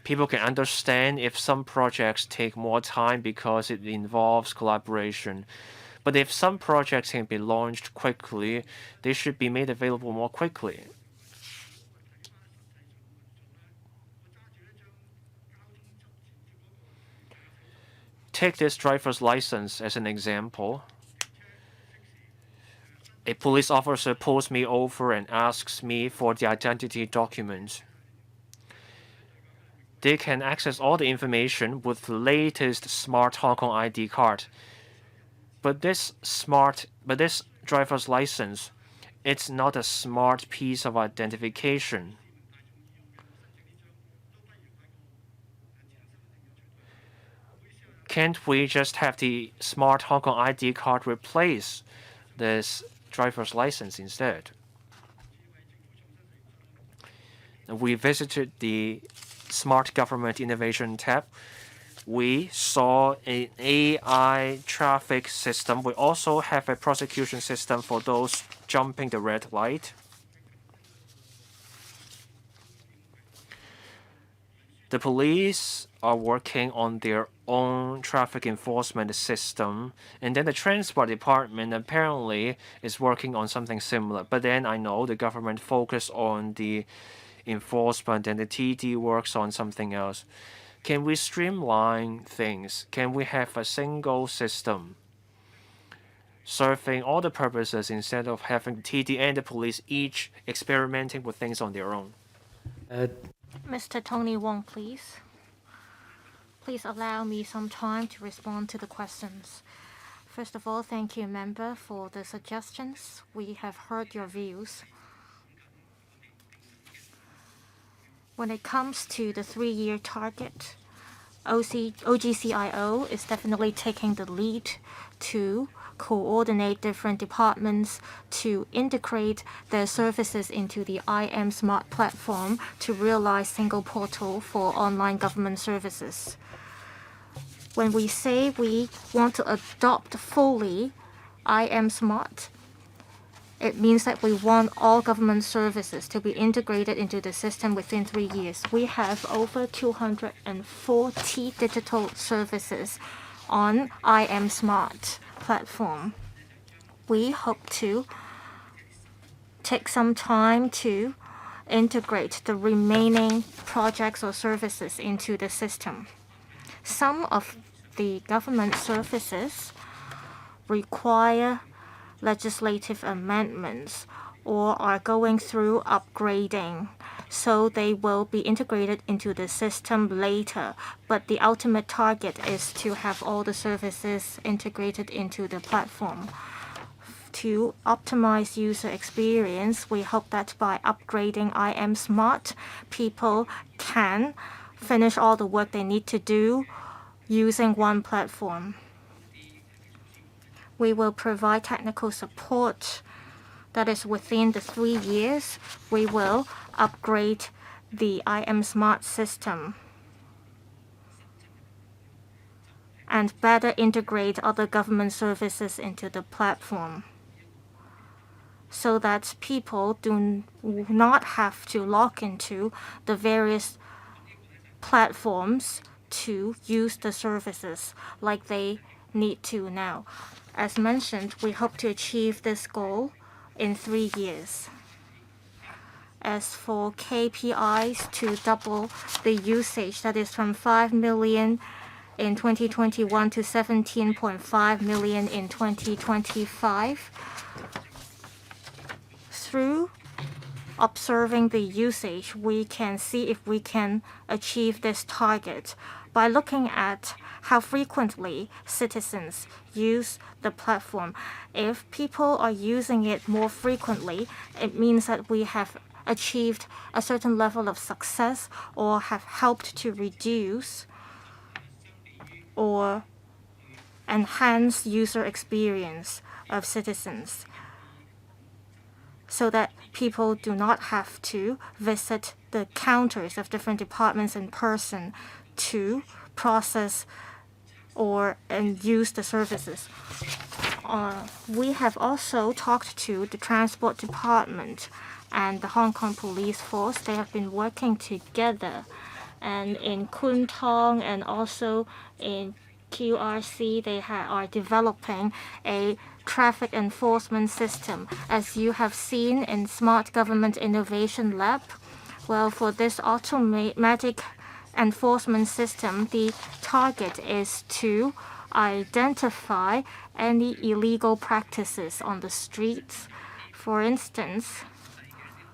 People can understand if some projects take more time because it involves collaboration. But if some projects can be launched quickly, they should be made available more quickly. Take this driver's license as an example. A police officer pulls me over and asks me for the identity documents. They can access all the information with the latest smart Hong Kong ID card. But this driver's license, it's not a smart piece of identification. Can't we just have the smart Hong Kong ID card replace this driver's license instead? We visited the Smart Government Innovation tab. We saw an AI traffic system. We also have a prosecution system for those jumping the red light. The police are working on their own traffic enforcement system, and then the transport department apparently is working on something similar. But then I know the government focus on the enforcement and the TD works on something else. Can we streamline things? Can we have a single system serving all the purposes instead of having the TD and the police each experimenting with things on their own? Mr. Tony Wong, please. Please allow me some time to respond to the questions. First of all, thank you, member, for the suggestions. We have heard your views. When it comes to the 3-year target, OGCIO is definitely taking the lead to coordinate different departments to integrate their services into the IM Smart platform to realize single portal for online government services. When we say we want to adopt fully IM Smart, it means that we want all government services to be integrated into the system within 3 years. We have over 240 digital services on IM Smart platform. We hope to take some time to integrate the remaining projects or services into the system. Some of the government services require legislative amendments or are going through upgrading. So they will be integrated into the system later. But the ultimate target is to have all the services integrated into the platform. To optimize user experience, we hope that by upgrading IM Smart, people can finish all the work they need to do using one platform. We will provide technical support that is within the 3 years. We will upgrade the IM Smart system and better integrate other government services into the platform, so that people do not have to log into the various platforms to use the services like they need to now. As mentioned, we hope to achieve this goal in 3 years. As for KPIs to double the usage, that is from 5 million in 2021 to 17.5 million in 2025. Through observing the usage, we can see if we can achieve this target by looking at how frequently citizens use the platform. If people are using it more frequently, it means that we have achieved a certain level of success or have helped to reduce or enhance user experience of citizens, so that people do not have to visit the counters of different departments in person to process and use the services. We have also talked to the Transport Department and the Hong Kong Police Force. They have been working together, and in Kwun Tong and also in QRC, they are developing a traffic enforcement system. As you have seen in Smart Government Innovation Lab, well, for this automatic enforcement system, the target is to identify any illegal practices on the streets. For instance,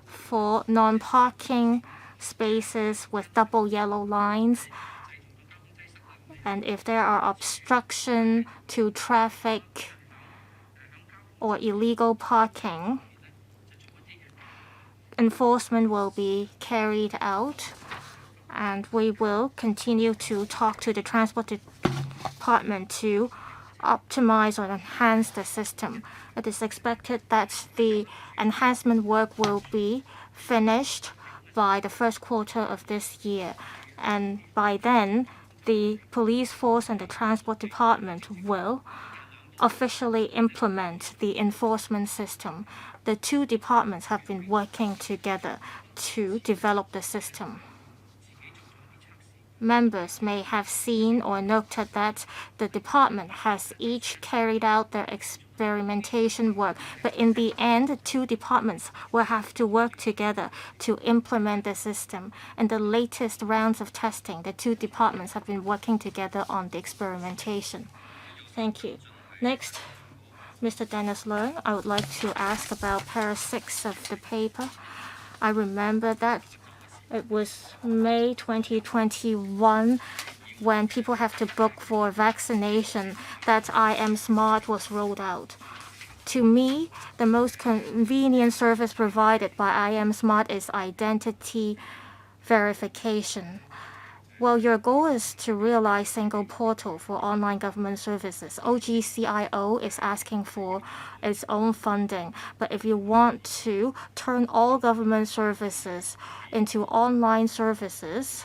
for non-parking spaces with double yellow lines, and if there are obstruction to traffic or illegal parking, enforcement will be carried out, and we will continue to talk to the Transport Department to optimize or enhance the system. It is expected that the enhancement work will be finished by the first quarter of this year, and by then the police force and the Transport Department will officially implement the enforcement system. The two departments have been working together to develop the system. Members may have seen or noted that the department has each carried out their experimentation work, but in the end, the two departments will have to work together to implement the system. In the latest rounds of testing, the two departments have been working together on the experimentation. Thank you. Next, Mr. Dennis Leung, I would like to ask about para 6 of the paper. I remember that it was May 2021 when people have to book for vaccination that IM Smart was rolled out. To me, the most convenient service provided by IM Smart is identity verification. Well, your goal is to realize single portal for online government services. OGCIO is asking for its own funding. But if you want to turn all government services into online services,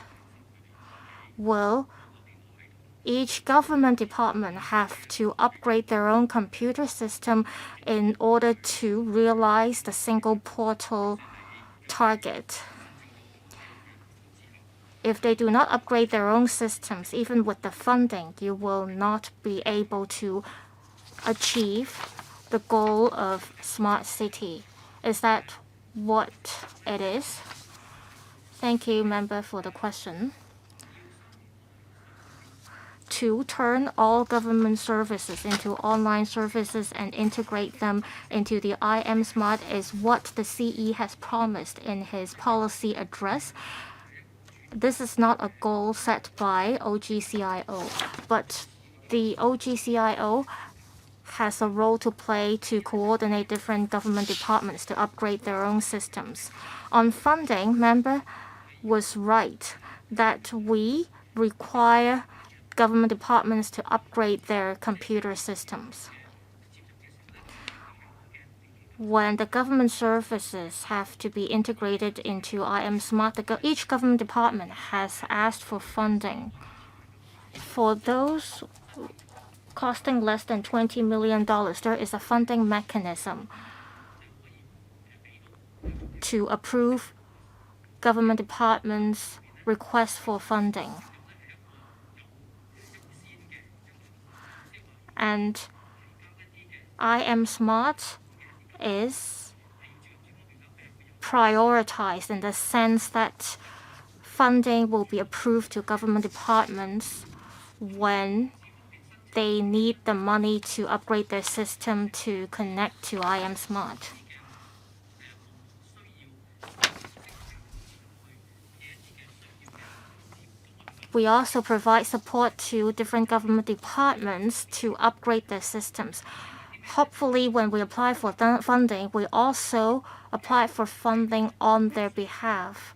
well, each government department have to upgrade their own computer system in order to realize the single portal target. If they do not upgrade their own systems, even with the funding, you will not be able to achieve the goal of smart city. Is that what it is? Thank you, member, for the question. to turn all government services into online services and integrate them into the IM Smart is what the CE has promised in his policy address. This is not a goal set by OGCIO, but the OGCIO has a role to play to coordinate different government departments to upgrade their own systems. On funding, member was right that we require government departments to upgrade their computer systems. When the government services have to be integrated into IM Smart, each government department has asked for funding. For those costing less than $20 million, there is a funding mechanism to approve government departments' requests for funding. And IM Smart is prioritized in the sense that funding will be approved to government departments when they need the money to upgrade their system to connect to IM Smart. We also provide support to different government departments to upgrade their systems. Hopefully, when we apply for funding, we also apply for funding on their behalf.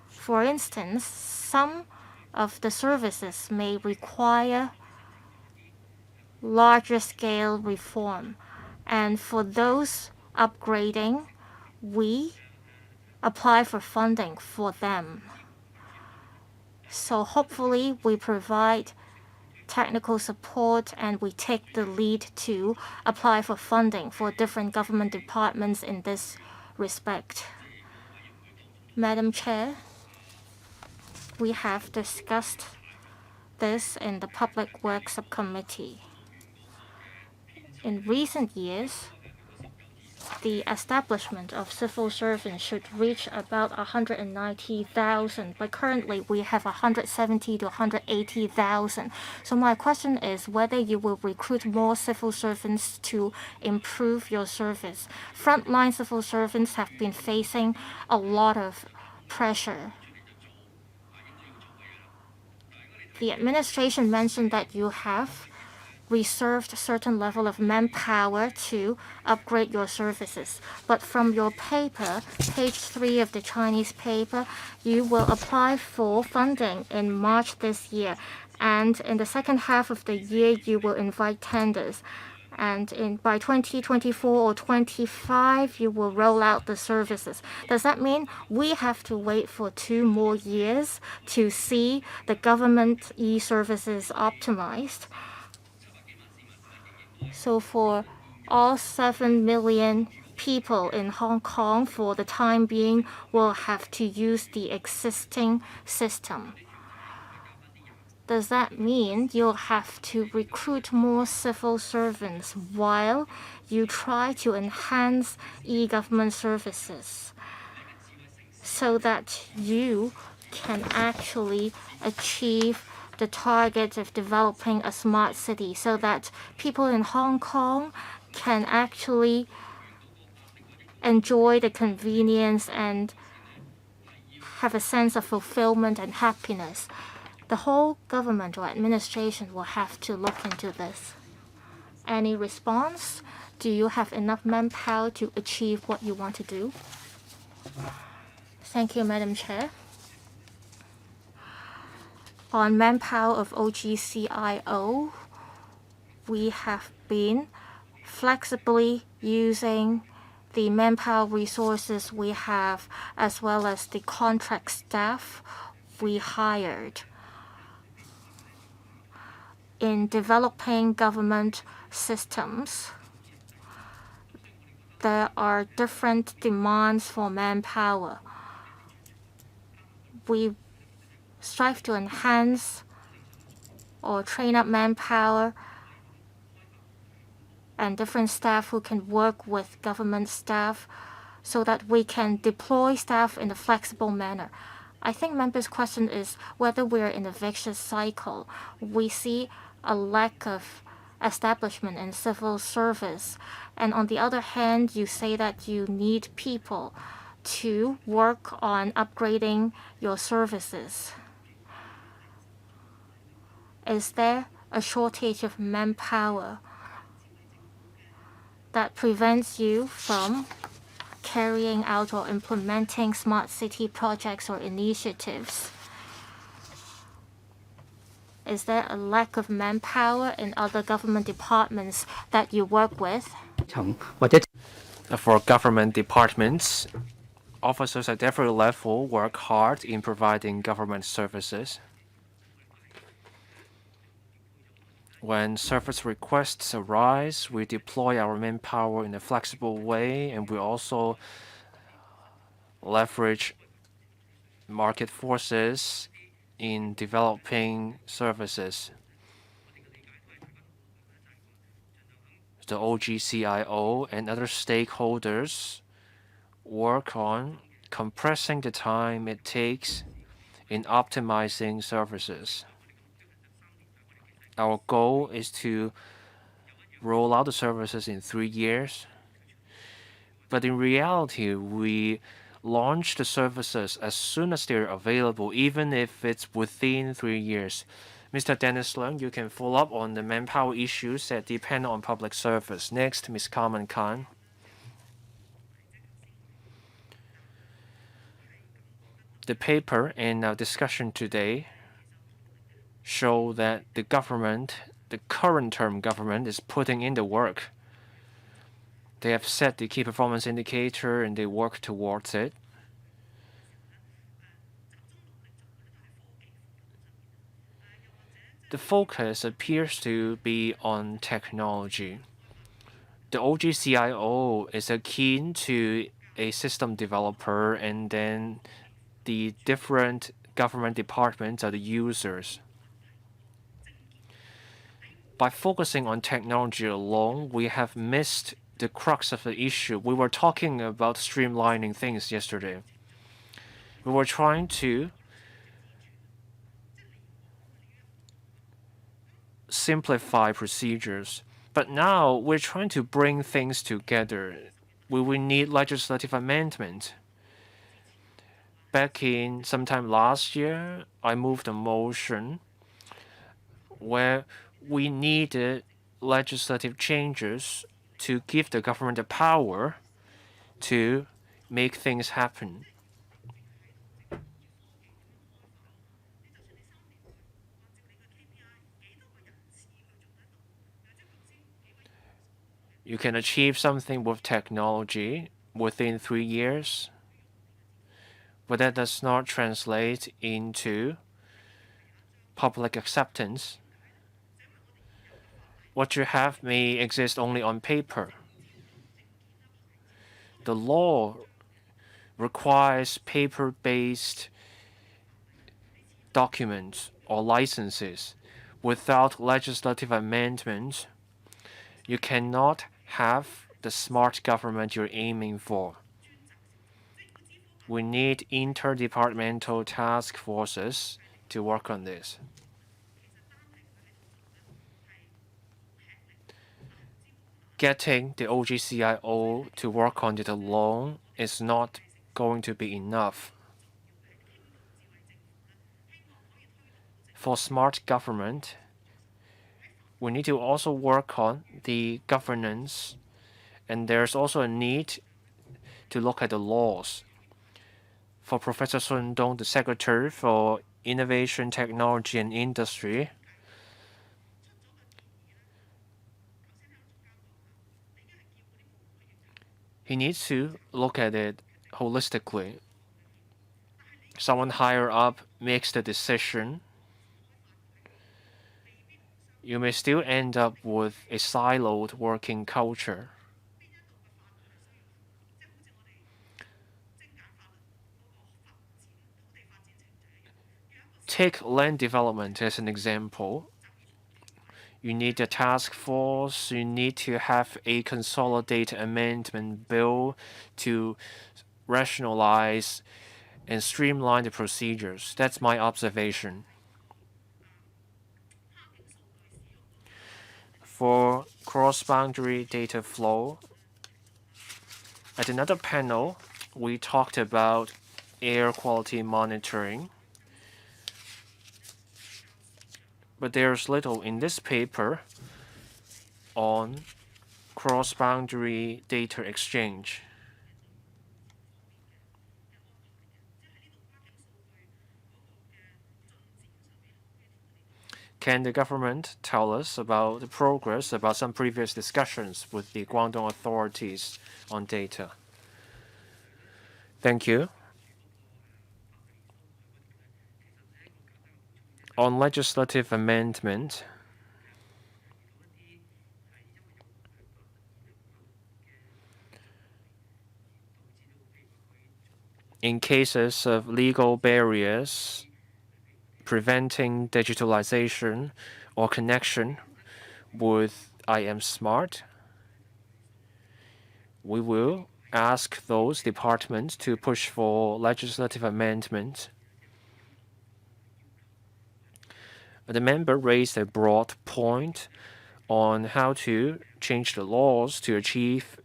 For instance, some of the services may require larger scale reform, and for those upgrading, we apply for funding for them. So hopefully we provide technical support and we take the lead to apply for funding for different government departments in this respect. Madam Chair, we have discussed this in the Public Works Subcommittee. In recent years, the establishment of civil servants should reach about 190,000, but currently we have 170 to 180,000. So my question is whether you will recruit more civil servants to improve your service. Frontline civil servants have been facing a lot of pressure. The administration mentioned that you have reserved a certain level of manpower to upgrade your services. But from your paper, page 3 of the Chinese paper, you will apply for funding in March this year. And in the second half of the year, you will invite tenders. And by 2024 or 25, you will roll out the services. Does that mean we have to wait for 2 more years to see the government e-services optimized? So for all 7 million people in Hong Kong, for the time being, will have to use the existing system. Does that mean you'll have to recruit more civil servants while you try to enhance e-government services so that you can actually achieve the target of developing a smart city, so that people in Hong Kong can actually enjoy the convenience and have a sense of fulfillment and happiness? The whole government or administration will have to look into this. Any response? Do you have enough manpower to achieve what you want to do? Thank you, Madam Chair. On manpower of OGCIO, we have been flexibly using the manpower resources we have as well as the contract staff we hired. In developing government systems, there are different demands for manpower. We strive to enhance or train up manpower and different staff who can work with government staff so that we can deploy staff in a flexible manner. I think members' question is whether we're in a vicious cycle. We see a lack of establishment in civil service, and on the other hand, you say that you need people to work on upgrading your services. Is there a shortage of manpower that prevents you from carrying out or implementing smart city projects or initiatives? Is there a lack of manpower in other government departments that you work with? 或者 For government departments, officers at every level work hard in providing government services. When service requests arise, we deploy our manpower in a flexible way, and we also leverage market forces in developing services. The OGCIO and other stakeholders work on compressing the time it takes in optimizing services. Our goal is to roll out the services in 3 years, but in reality, we launch the services as soon as they're available, even if it's within 3 years. Mr. Dennis Leung, you can follow up on the manpower issues that depend on public service. Next, Ms. Carmen Khan. The paper and our discussion today show that the current term government, is putting in the work. They have set the key performance indicator and they work towards it. The focus appears to be on technology. The OGCIO is akin to a system developer, and then the different government departments are the users. By focusing on technology alone, we have missed the crux of the issue. We were talking about streamlining things yesterday. We were trying to simplify procedures, but now we're trying to bring things together. We will need legislative amendment. Back in sometime last year, I moved a motion where we needed legislative changes to give the government the power to make things happen. You can achieve something with technology within 3 years, but that does not translate into public acceptance. What you have may exist only on paper. The law requires paper-based documents or licenses. Without legislative amendments, you cannot have the smart government you're aiming for. We need interdepartmental task forces to work on this. Getting the OGCIO to work on it alone is not going to be enough. For smart government, we need to also work on the governance, and there's also a need to look at the laws. For Professor Sun Dong, the Secretary for Innovation, Technology and Industry, he needs to look at it holistically. Someone higher up makes the decision. You may still end up with a siloed working culture. Take land development as an example. You need a task force, you need to have a consolidated amendment bill to rationalize and streamline the procedures. That's my observation. For cross-boundary data flow, at another panel, we talked about air quality monitoring, but there's little in this paper on cross-boundary data exchange. Can the government tell us about the progress about some previous discussions with the Guangdong authorities on data? Thank you. On legislative amendment, in cases of legal barriers preventing digitalization or connection with IM Smart, we will ask those departments to push for legislative amendment. The member raised a broad point on how to change the laws to achieve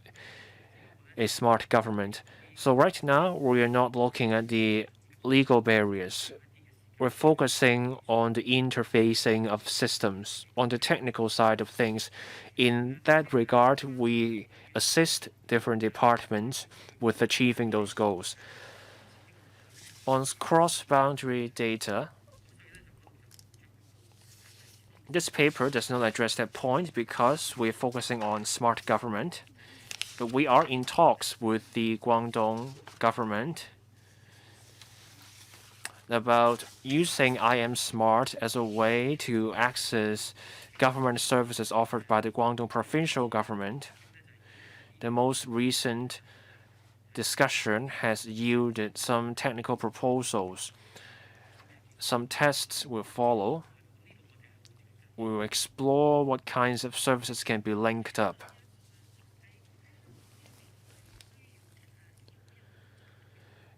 a smart government. So right now, we are not looking at the legal barriers. We're focusing on the interfacing of systems, on the technical side of things. In that regard, we assist different departments with achieving those goals. On cross-boundary data, this paper does not address that point because we're focusing on smart government. But we are in talks with the Guangdong government about using IM Smart as a way to access government services offered by the Guangdong provincial government. The most recent discussion has yielded some technical proposals. Some tests will follow. We will explore what kinds of services can be linked up.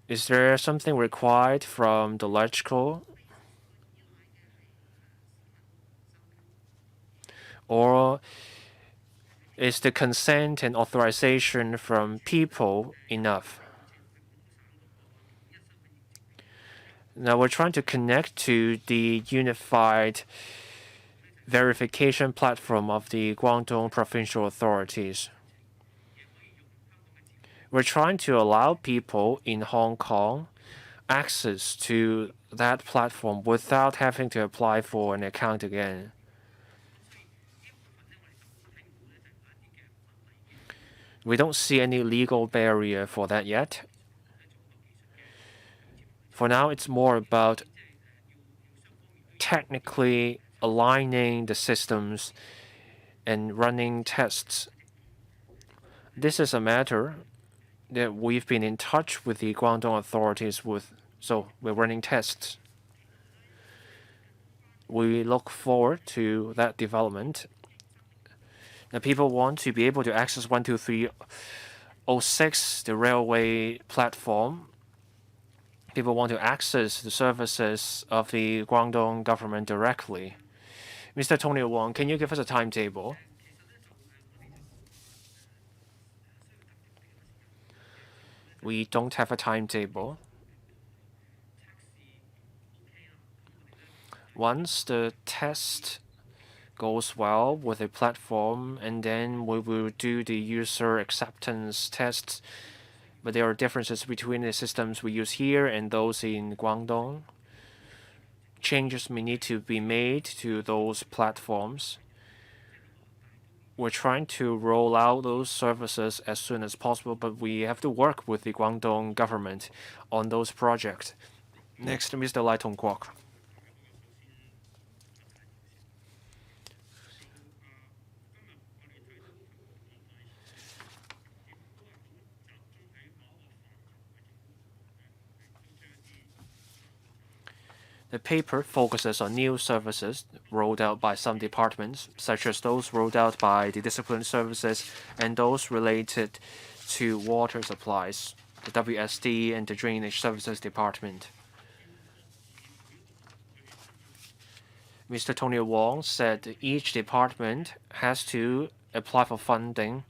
Is there something required from the electrical? Or is the consent and authorization from people enough? Now we're trying to connect to the unified verification platform of the Guangdong provincial authorities. We're trying to allow people in Hong Kong access to that platform without having to apply for an account again. We don't see any legal barrier for that yet. For now, it's more about technically aligning the systems and running tests. This is a matter that we've been in touch with the Guangdong authorities with, so we're running tests. We look forward to that development. Now, people want to be able to access 12306, the railway platform. People want to access the services of the Guangdong government directly. Mr. Tony Wong, can you give us a timetable? We don't have a timetable. Once the test goes well with a platform, and then we will do the user acceptance tests. But there are differences between the systems we use here and those in Guangdong. Changes may need to be made to those platforms. We're trying to roll out those services as soon as possible, but we have to work with the Guangdong government on those projects. Next, Mr. Lai Tongguok. The paper focuses on new services rolled out by some departments, such as those rolled out by the discipline services and those related to water supplies. the WSD and the Drainage Services Department. Mr. Tony Wong said each department has to apply for funding.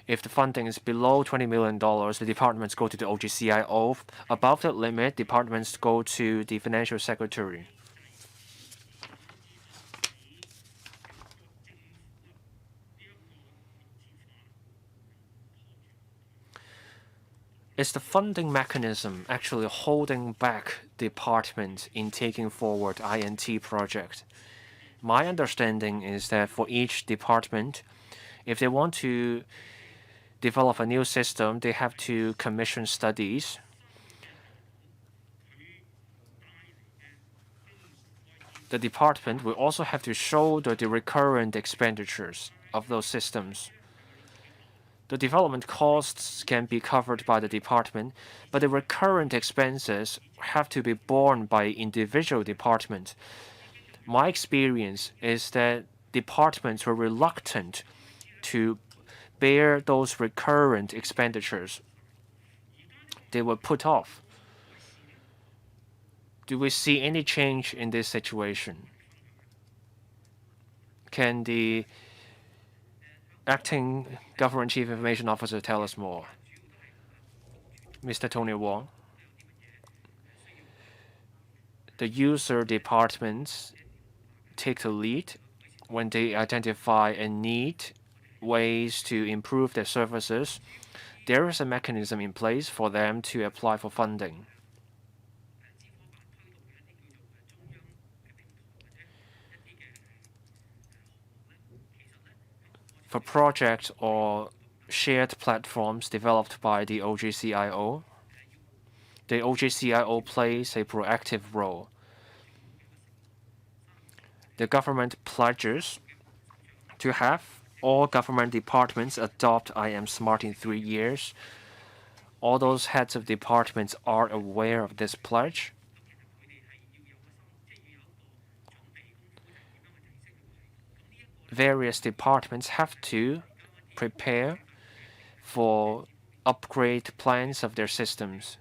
If the funding is below $20 million, the departments go to the OGCIO. Above that limit, departments go to the Financial Secretary. Is the funding mechanism actually holding back departments in taking forward INT project? My understanding is that for each department, if they want to develop a new system, they have to commission studies. The department will also have to show the recurrent expenditures of those systems. The development costs can be covered by the department, but the recurrent expenses have to be borne by individual departments. My experience is that departments were reluctant to bear those recurrent expenditures. They were put off. Do we see any change in this situation? Can the Acting Government Chief Information Officer tell us more? Mr. Tony Wong. The user departments take the lead when they identify a need, ways to improve their services. There is a mechanism in place for them to apply for funding. For projects or shared platforms developed by the OGCIO plays a proactive role. The government pledges to have all government departments adopt IM Smart in 3 years. All those heads of departments are aware of this pledge. Various departments have to prepare for upgrade plans of their systems.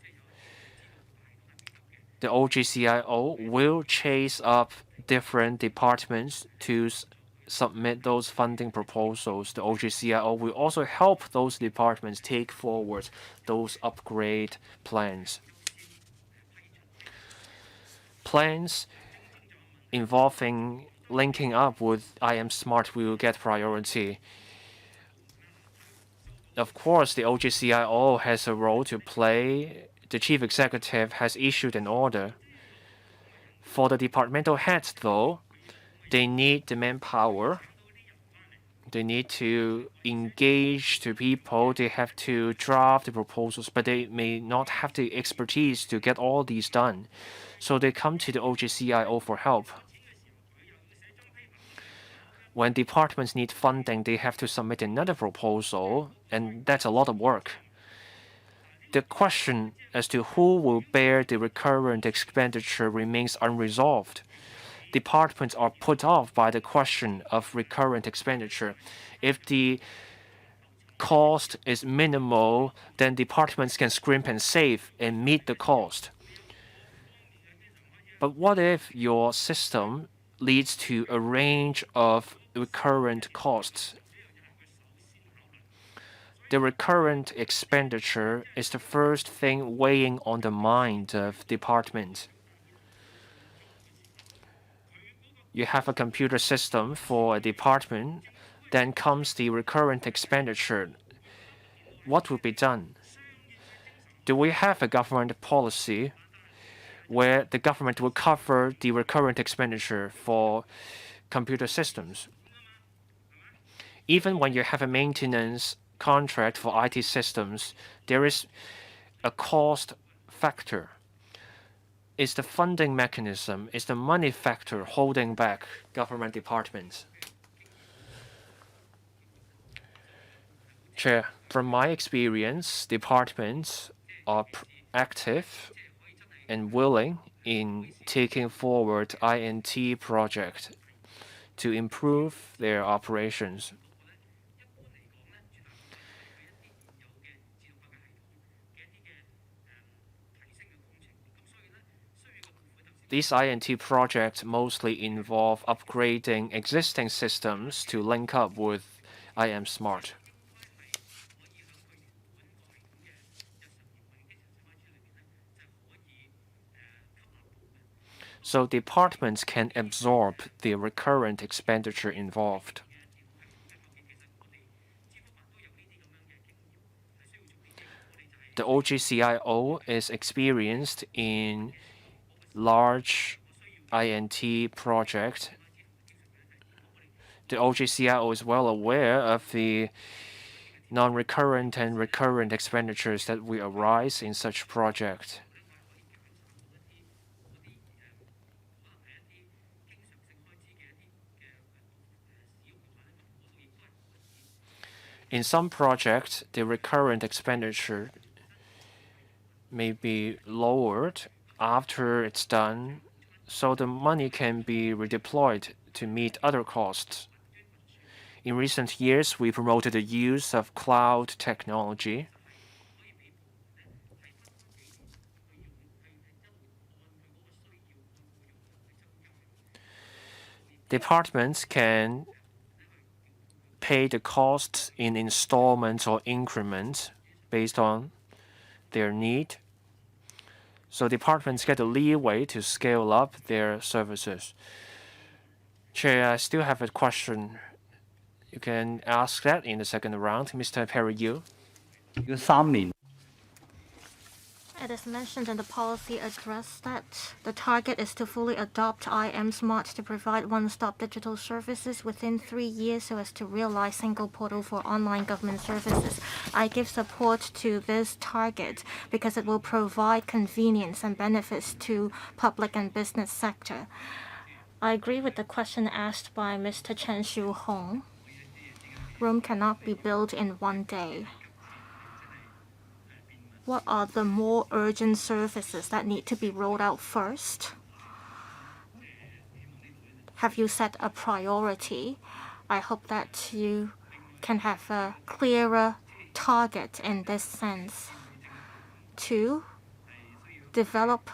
The OGCIO will chase up different departments to submit those funding proposals. The OGCIO will also help those departments take forward those upgrade plans. Plans involving linking up with IM Smart will get priority. Of course, the OGCIO has a role to play. The chief executive has issued an order. For the departmental heads, though, they need the manpower. They need to engage the people. They have to draft the proposals, but they may not have the expertise to get all these done. So they come to the OGCIO for help. When departments need funding, they have to submit another proposal, and that's a lot of work. The question as to who will bear the recurrent expenditure remains unresolved. Departments are put off by the question of recurrent expenditure. If the cost is minimal, then departments can scrimp and save and meet the cost. But what if your system leads to a range of recurrent costs? The recurrent expenditure is the first thing weighing on the mind of departments. You have a computer system for a department, then comes the recurrent expenditure. What will be done? Do we have a government policy where the government will cover the recurrent expenditure for computer systems? Even when you have a maintenance contract for IT systems, there is a cost factor. Is the funding mechanism, is the money factor holding back government departments? Chair, from my experience, departments are active and willing in taking forward INT project to improve their operations. These INT projects mostly involve upgrading existing systems to link up with IM Smart. So departments can absorb the recurrent expenditure involved. The OGCIO is experienced in large INT projects. The OGCIO is well aware of the non-recurrent and recurrent expenditures that will arise in such projects. In some projects, the recurrent expenditure may be lowered after it's done, so the money can be redeployed to meet other costs. In recent years, we promoted the use of cloud technology. Departments can pay the costs in installments or increments based on their need. So departments get the leeway to scale up their services. Chair, I still have a question. You can ask that in the second round. Mr. Perry Yu. 3年 It is mentioned in the policy address that the target is to fully adopt IM Smart to provide one-stop digital services within 3 years so as to realize single portal for online government services. I give support to this target because it will provide convenience and benefits to public and business sector. I agree with the question asked by Mr. Chen Xiu-hong. Rome cannot be built in one day. What are the more urgent services that need to be rolled out first? Have you set a priority? I hope that you can have a clearer target in this sense. 2, develop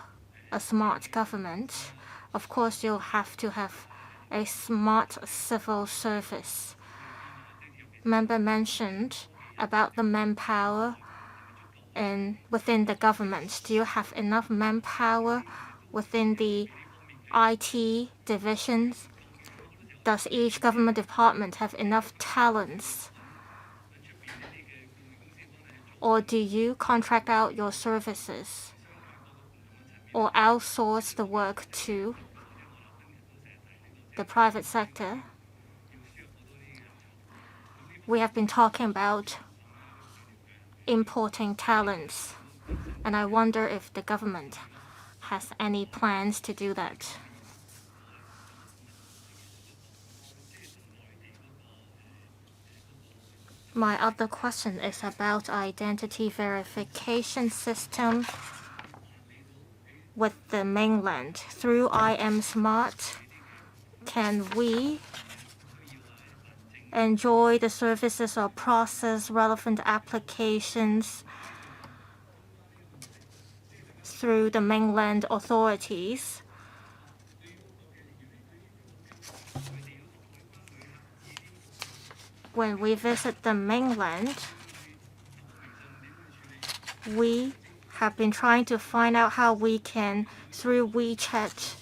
a smart government. Of course, you'll have to have a smart civil service. Member mentioned about the manpower within the government. Do you have enough manpower within the IT divisions? Does each government department have enough talents? Or do you contract out your services or outsource the work to the private sector? We have been talking about importing talents, and I wonder if the government has any plans to do that. My other question is about identity verification system with the mainland. Through IM Smart, can we enjoy the services or process relevant applications through the mainland authorities? When we visit the mainland, we have been trying to find out how we can, through WeChat,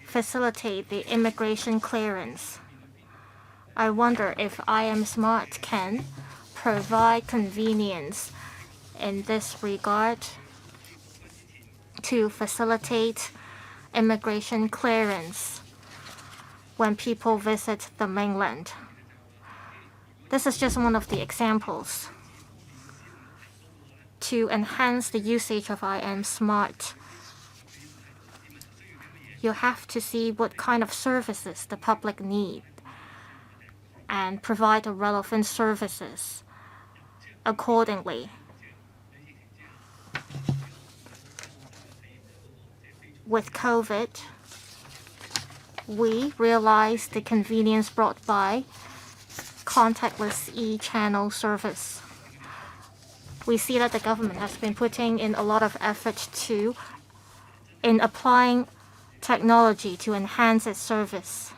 facilitate the immigration clearance. I wonder if IM Smart can provide convenience in this regard to facilitate immigration clearance when people visit the mainland. This is just one of the examples. To enhance the usage of IM Smart, you have to see what kind of services the public need and provide the relevant services accordingly. With COVID, we realized the convenience brought by contactless e-channel service. We see that the government has been putting in a lot of effort in applying technology to enhance its service.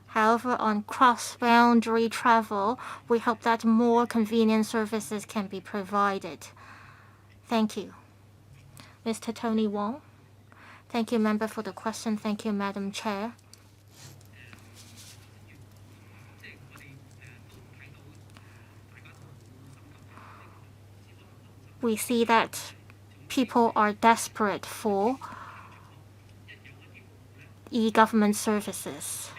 However, on cross-boundary travel, we hope that more convenient services can be provided. Thank you. Mr. Tony Wong. Thank you, member, for the question. Thank you, Madam Chair. We see that people are desperate for e-government services.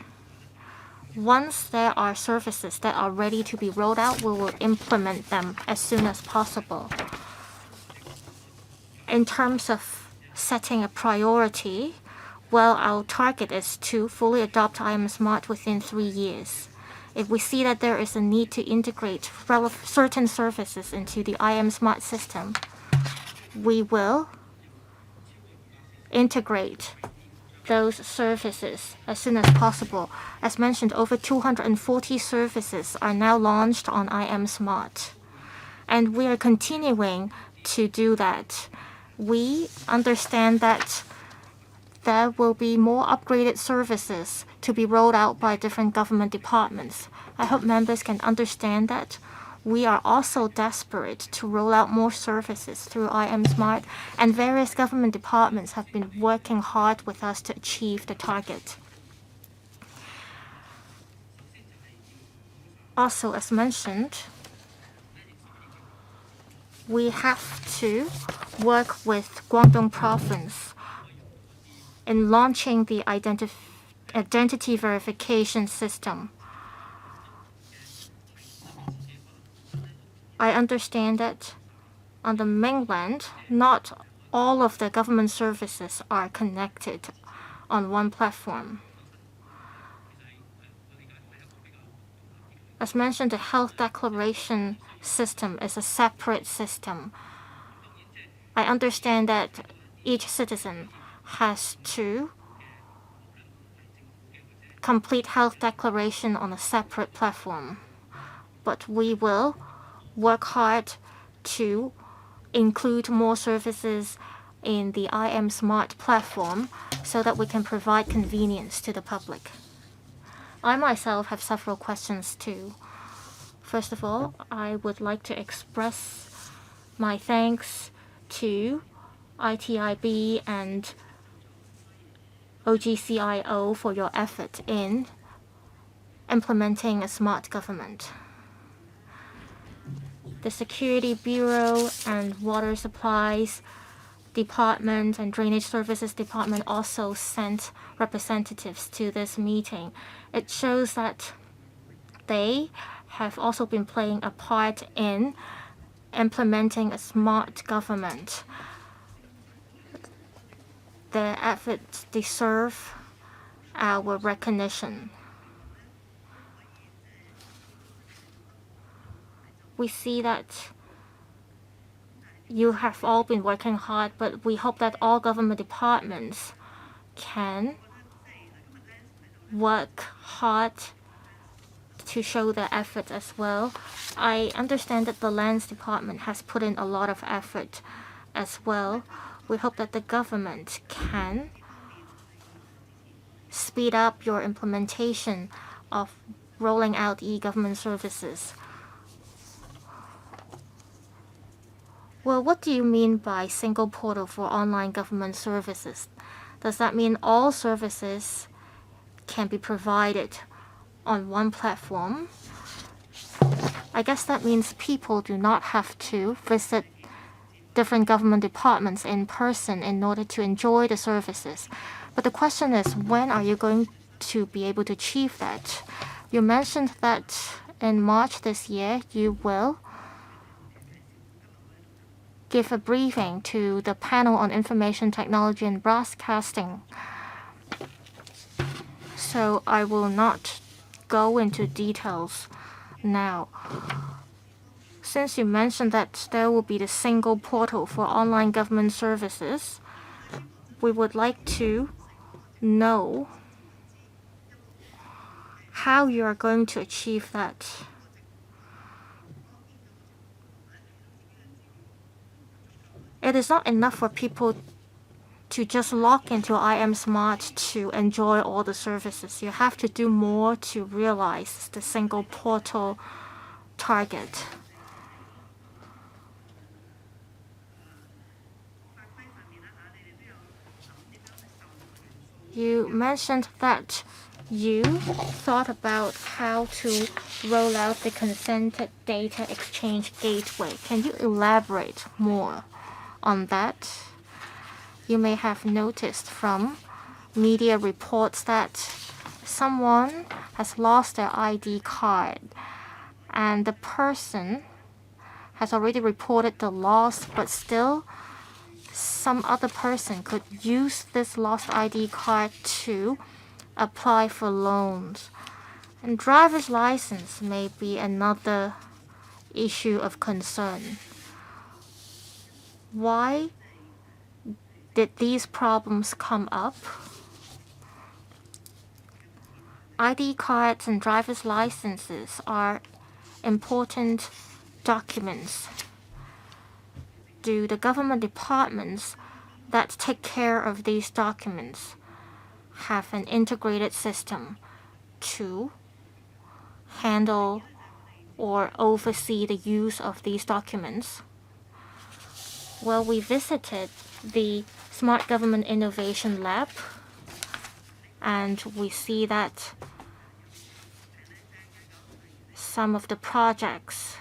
Once there are services that are ready to be rolled out, we will implement them as soon as possible. In terms of setting a priority, well, our target is to fully adopt IM Smart within 3 years. If we see that there is a need to integrate certain services into the IM Smart system, we will integrate those services as soon as possible. As mentioned, over 240 services are now launched on IM Smart, and we are continuing to do that. We understand that there will be more upgraded services to be rolled out by different government departments. I hope members can understand that we are also desperate to roll out more services through IM Smart, and various government departments have been working hard with us to achieve the target. Also, as mentioned, we have to work with Guangdong Province in launching the identity verification system. I understand that on the mainland, not all of the government services are connected on one platform. As mentioned, the health declaration system is a separate system. I understand that each citizen has to complete health declaration on a separate platform, but we will work hard to include more services in the IM Smart platform so that we can provide convenience to the public. I myself have several questions too. First of all, I would like to express my thanks to ITIB and OGCIO for your effort in implementing a smart government. The Security Bureau and Water Supplies Department and Drainage Services Department also sent representatives to this meeting. It shows that they have also been playing a part in implementing a smart government. Their efforts deserve our recognition. We see that you have all been working hard, but we hope that all government departments can work hard to show their effort as well. I understand that the Lands Department has put in a lot of effort as well. We hope that the government can speed up your implementation of rolling out e-government services. Well, what do you mean by single portal for online government services? Does that mean all services can be provided on one platform? I guess that means people do not have to visit different government departments in person in order to enjoy the services. But the question is, when are you going to be able to achieve that? You mentioned that in March this year, you will give a briefing to the panel on information technology and broadcasting. So I will not go into details now. Since you mentioned that there will be the single portal for online government services, we would like to know how you are going to achieve that. It is not enough for people to just log into I Am Smart to enjoy all the services. You have to do more to realize the single portal target. You mentioned that you thought about how to roll out the consented data exchange gateway. Can you elaborate more on that? You may have noticed from media reports that someone has lost their ID card and the person has already reported the loss, but still some other person could use this lost ID card to apply for loans. And driver's license may be another issue of concern. Why did these problems come up? ID cards and driver's licenses are important documents. Do the government departments that take care of these documents have an integrated system to handle or oversee the use of these documents? Well, we visited the Smart Government Innovation Lab, and we see that some of the projects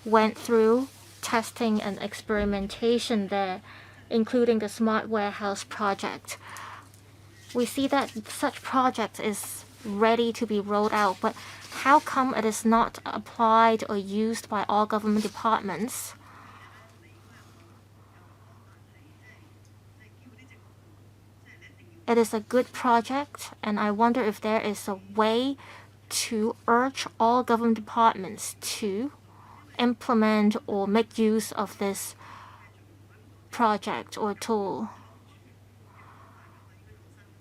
went through testing and experimentation there, including the Smart Warehouse project. We see that such project is ready to be rolled out, but how come it is not applied or used by all government departments? It is a good project, and I wonder if there is a way to urge all government departments to implement or make use of this project or tool.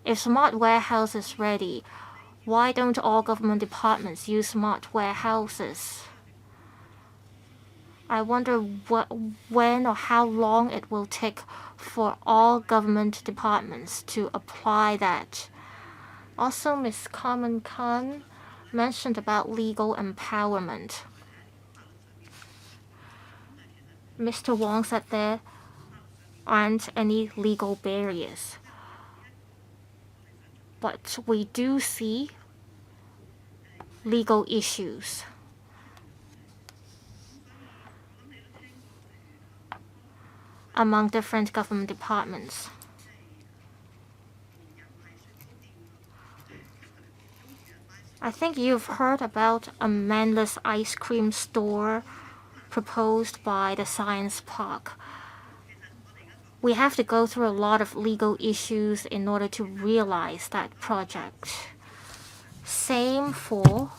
If Smart Warehouse is ready, why don't all government departments use smart warehouses? I wonder when or how long it will take for all government departments to apply that. Also, Ms. Carmen Khan mentioned about legal empowerment. Mr. Wong said there aren't any legal barriers. But we do see legal issues. Among different government departments. I think you've heard about a manless ice cream store proposed by the Science Park. We have to go through a lot of legal issues in order to realize that project. Same for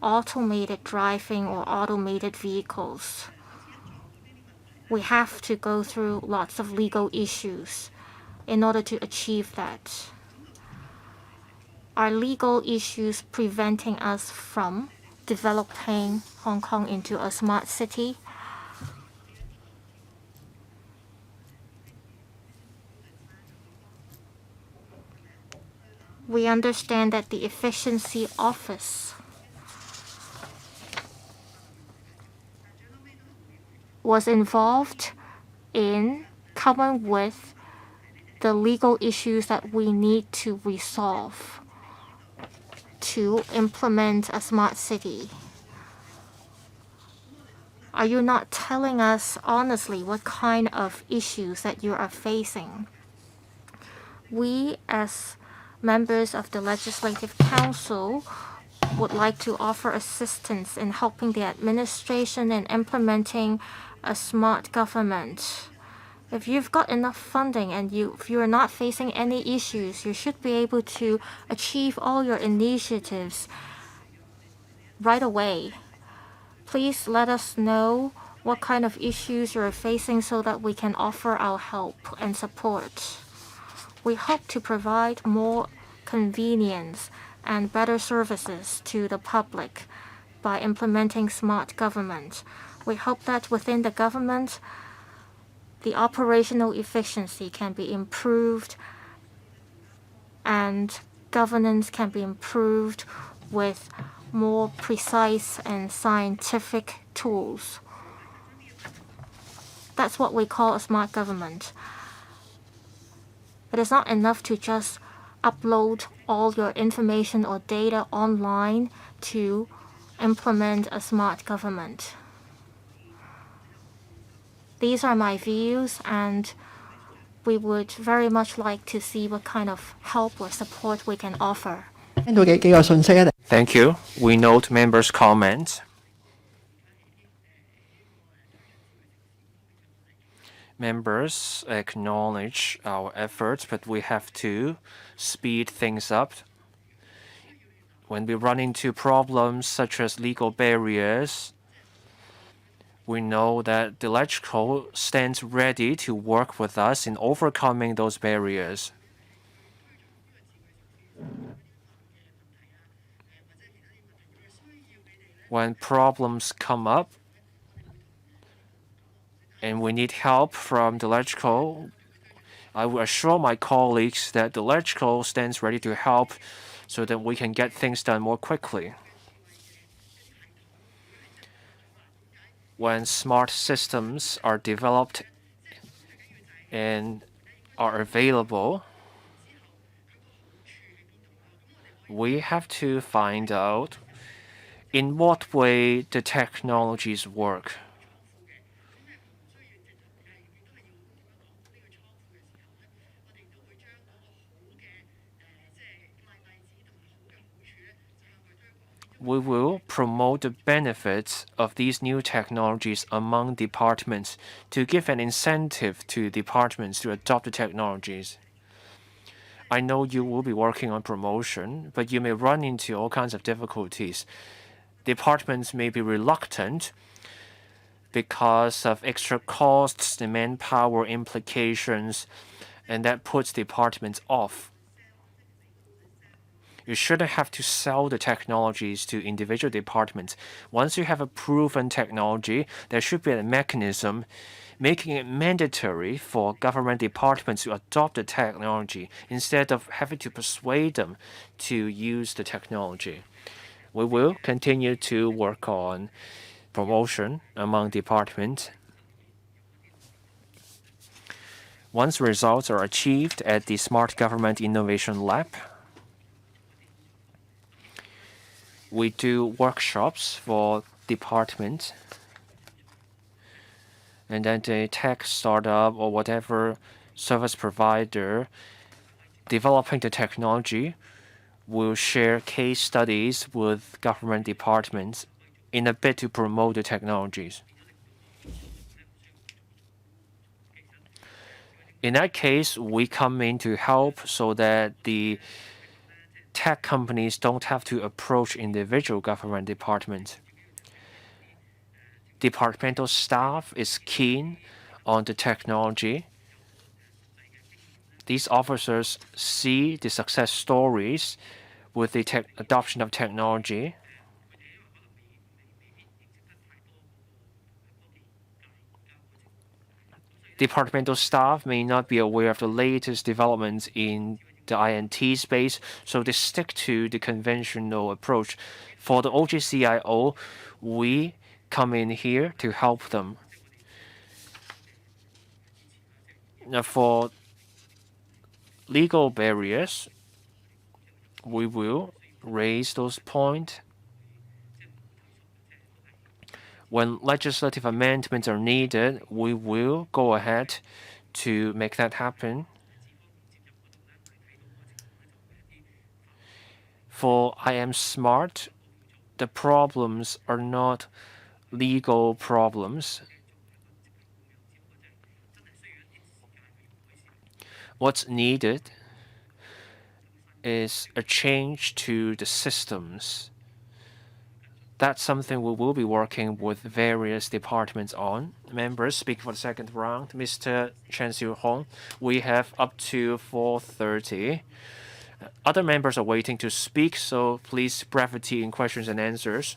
automated driving or automated vehicles. We have to go through lots of legal issues in order to achieve that. Are legal issues preventing us from developing Hong Kong into a smart city? We understand that the Efficiency Office was involved in coming with the legal issues that we need to resolve to implement a smart city. Are you not telling us honestly what kind of issues that you are facing? We, as members of the Legislative Council, would like to offer assistance in helping the administration in implementing a smart government. If you've got enough funding and if you are not facing any issues, you should be able to achieve all your initiatives right away. Please let us know what kind of issues you are facing so that we can offer our help and support. We hope to provide more convenience and better services to the public by implementing smart government. We hope that within the government, the operational efficiency can be improved and governance can be improved with more precise and scientific tools. That's what we call a smart government. It is not enough to just upload all your information or data online to implement a smart government. These are my views, and we would very much like to see what kind of help or support we can offer. 聽到幾個信息咧。Thank you. We note members' comments. Members acknowledge our efforts, but we have to speed things up. When we run into problems such as legal barriers, we know that the electrical stands ready to work with us in overcoming those barriers. When problems come up and we need help from the electrical, I will assure my colleagues that the electrical stands ready to help so that we can get things done more quickly. When smart systems are developed and are available, we have to find out in what way the technologies work. We will promote the benefits of these new technologies among departments to give an incentive to departments to adopt the technologies. I know you will be working on promotion, but you may run into all kinds of difficulties. Departments may be reluctant because of extra costs and manpower implications, and that puts departments off. You shouldn't have to sell the technologies to individual departments. Once you have a proven technology, there should be a mechanism making it mandatory for government departments to adopt the technology instead of having to persuade them to use the technology. We will continue to work on promotion among departments. Once results are achieved at the Smart Government Innovation Lab, we do workshops for departments, and then the tech startup or whatever service provider developing the technology will share case studies with government departments in a bid to promote the technologies. In that case, we come in to help so that the tech companies don't have to approach individual government departments. Departmental staff is keen on the technology. These officers see the success stories with the adoption of technology. Departmental staff may not be aware of the latest developments in the INT space, so they stick to the conventional approach. For the OGCIO, we come in here to help them. Now, for legal barriers, we will raise those points. When legislative amendments are needed, we will go ahead to make that happen. For I Am Smart, the problems are not legal problems. What's needed is a change to the systems. That's something we will be working with various departments on. Members speak for the second round. Mr. Chen Xiu-hong, we have up to 4:30. Other members are waiting to speak, so please brevity in questions and answers.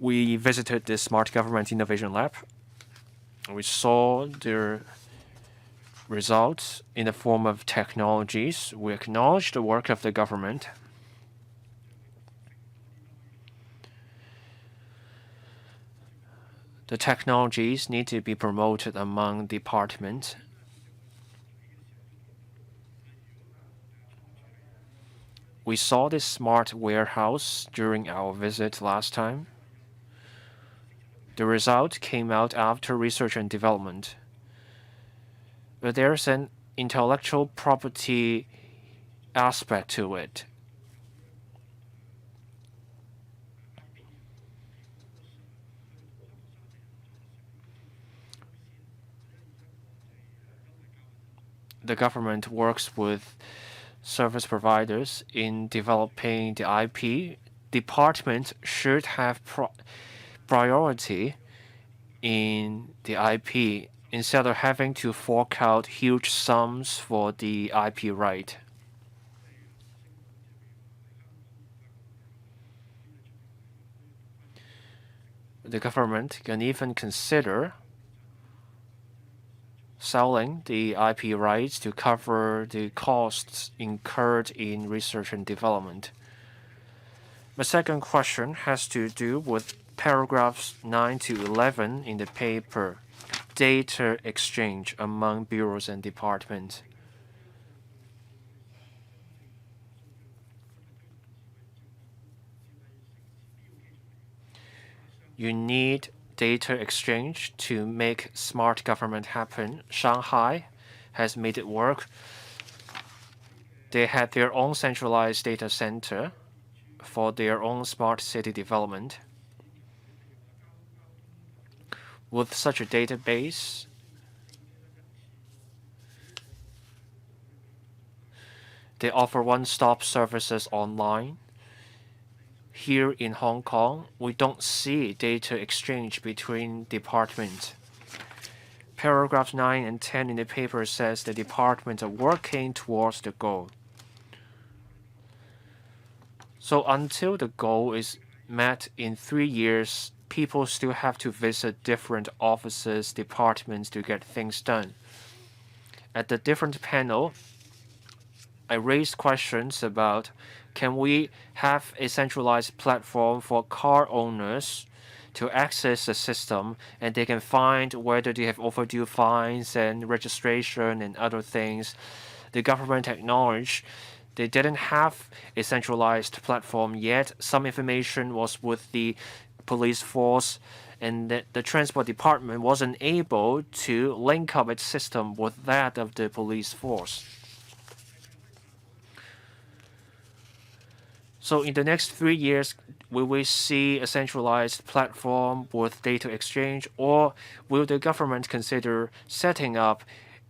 We visited the Smart Government Innovation Lab. We saw their results in the form of technologies. We acknowledge the work of the government. The technologies need to be promoted among departments. We saw this smart warehouse during our visit last time. The result came out after research and development. But there's an intellectual property aspect to it. The government works with service providers in developing the IP. Departments should have priority in the IP instead of having to fork out huge sums for the IP right. The government can even consider selling the IP rights to cover the costs incurred in research and development. My second question has to do with paragraphs 9 to 11 in the paper, data exchange among bureaus and departments. You need data exchange to make smart government happen. Shanghai has made it work. They had their own centralized data center for their own smart city development. With such a database, they offer one-stop services online. Here in Hong Kong, we don't see data exchange between departments. Paragraphs 9 and 10 in the paper says the departments are working towards the goal. So until the goal is met in 3 years, people still have to visit different offices, departments to get things done. At the different panel, I raised questions about, can we have a centralized platform for car owners to access the system and they can find whether they have overdue fines and registration and other things? The government acknowledged they didn't have a centralized platform yet. Some information was with the police force, and the transport department wasn't able to link up its system with that of the police force. So in the next 3 years, will we see a centralized platform with data exchange, or will the government consider setting up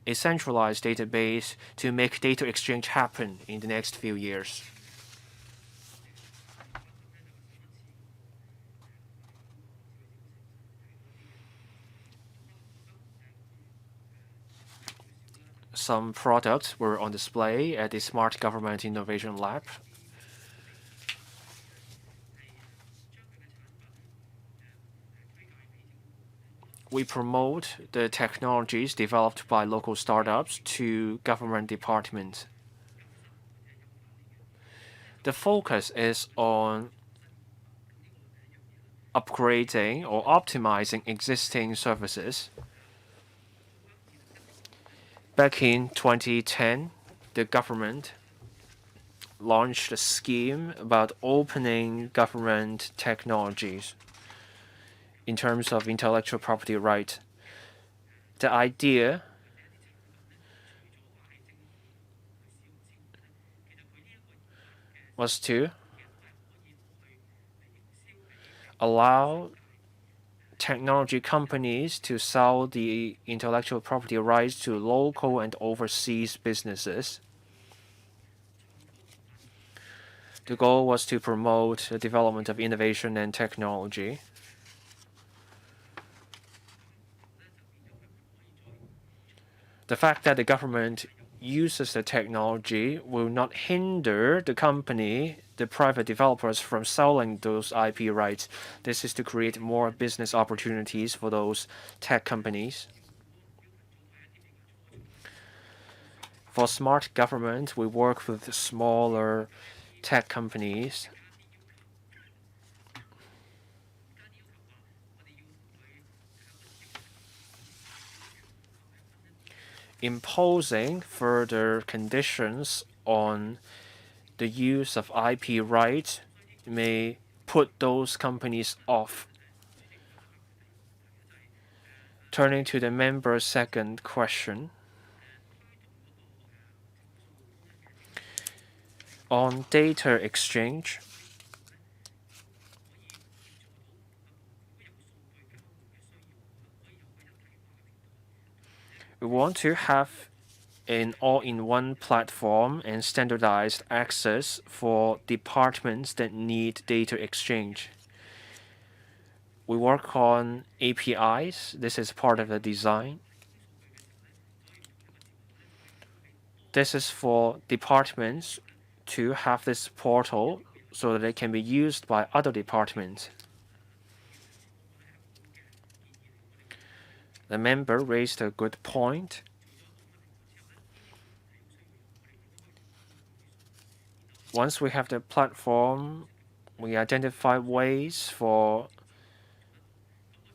a centralized database to make data exchange happen in the next few years? Some products were on display at the Smart Government Innovation Lab. We promote the technologies developed by local startups to government departments. The focus is on upgrading or optimizing existing services. Back in 2010, the government launched a scheme about opening government technologies in terms of intellectual property right. The idea was to allow technology companies to sell the intellectual property rights to local and overseas businesses. The goal was to promote the development of innovation and technology. The fact that the government uses the technology will not hinder the company, the private developers from selling those IP rights. This is to create more business opportunities for those tech companies. For smart government, we work with smaller tech companies. Imposing further conditions on the use of IP rights may put those companies off. Turning to the member's second question. On data exchange, we want to have an all-in-one platform and standardized access for departments that need data exchange. We work on APIs. This is part of the design. This is for departments to have this portal so that it can be used by other departments. The member raised a good point. Once we have the platform, we identify ways for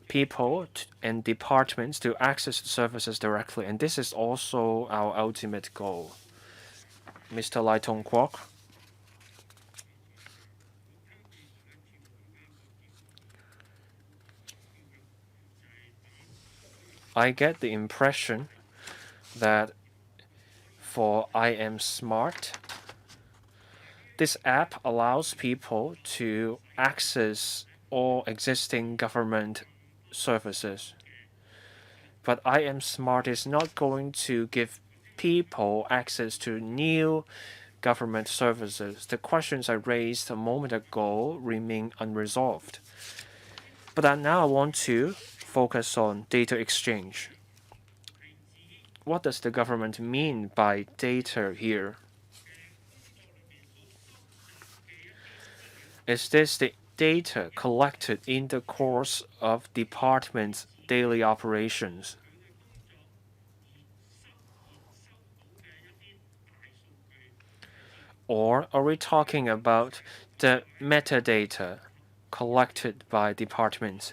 people and departments to access the services directly, and this is also our ultimate goal. Mr. Lai Tong Kwok. I get the impression that for I Am Smart, this app allows people to access all existing government services. But I Am Smart is not going to give people access to new government services. The questions I raised a moment ago remain unresolved. But now I want to focus on data exchange. What does the government mean by data here? Is this the data collected in the course of departments' daily operations? Or are we talking about the metadata collected by departments?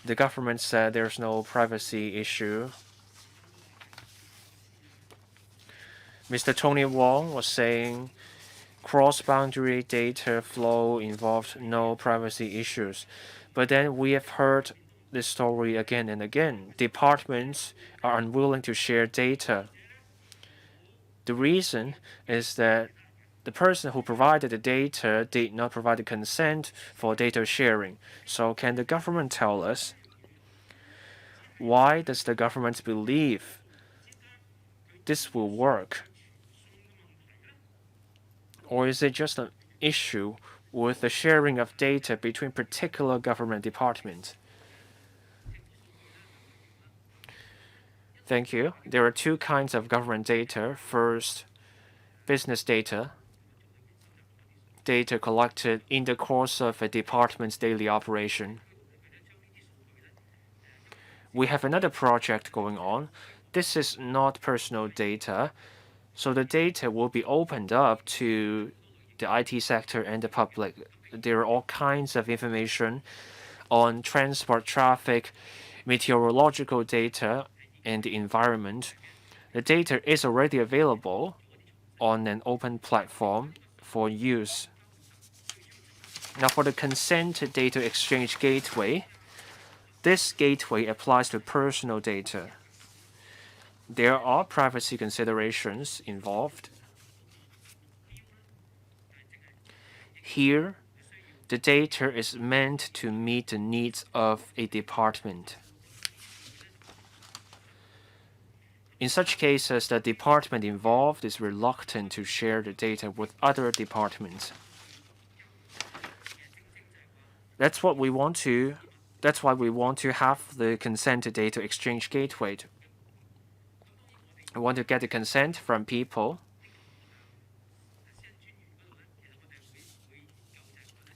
The government said there's no privacy issue. Mr. Tony Wong was saying cross-boundary data flow involved no privacy issues. But then we have heard this story again and again. Departments are unwilling to share data. The reason is that the person who provided the data did not provide the consent for data sharing. So can the government tell us why does the government believe this will work? Or is it just an issue with the sharing of data between particular government departments? Thank you. There are two kinds of government data. First, business data, data collected in the course of a department's daily operation. We have another project going on. This is not personal data, so the data will be opened up to the IT sector and the public. There are all kinds of information on transport traffic, meteorological data, and the environment. The data is already available on an open platform for use. Now for the consent data exchange gateway, this gateway applies to personal data. There are privacy considerations involved. Here, the data is meant to meet the needs of a department. In such cases, the department involved is reluctant to share the data with other departments. That's why we want to have the consent data exchange gateway. I want to get the consent from people.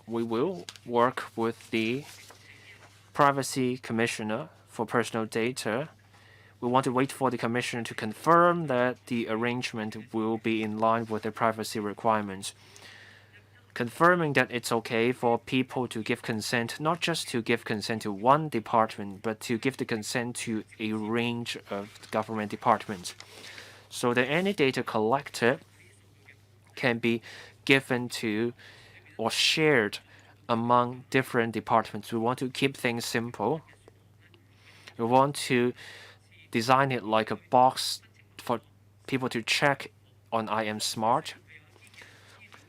we will work with the Privacy Commissioner for Personal Data. We want to wait for the Commissioner to confirm that the arrangement will be in line with the privacy requirements, confirming that it's okay for people to give consent, not just to give consent to one department, but to give the consent to a range of government departments, so that any data collected can be given to or shared among different departments. We want to keep things simple. We want to design it like a box for people to check on I Am Smart,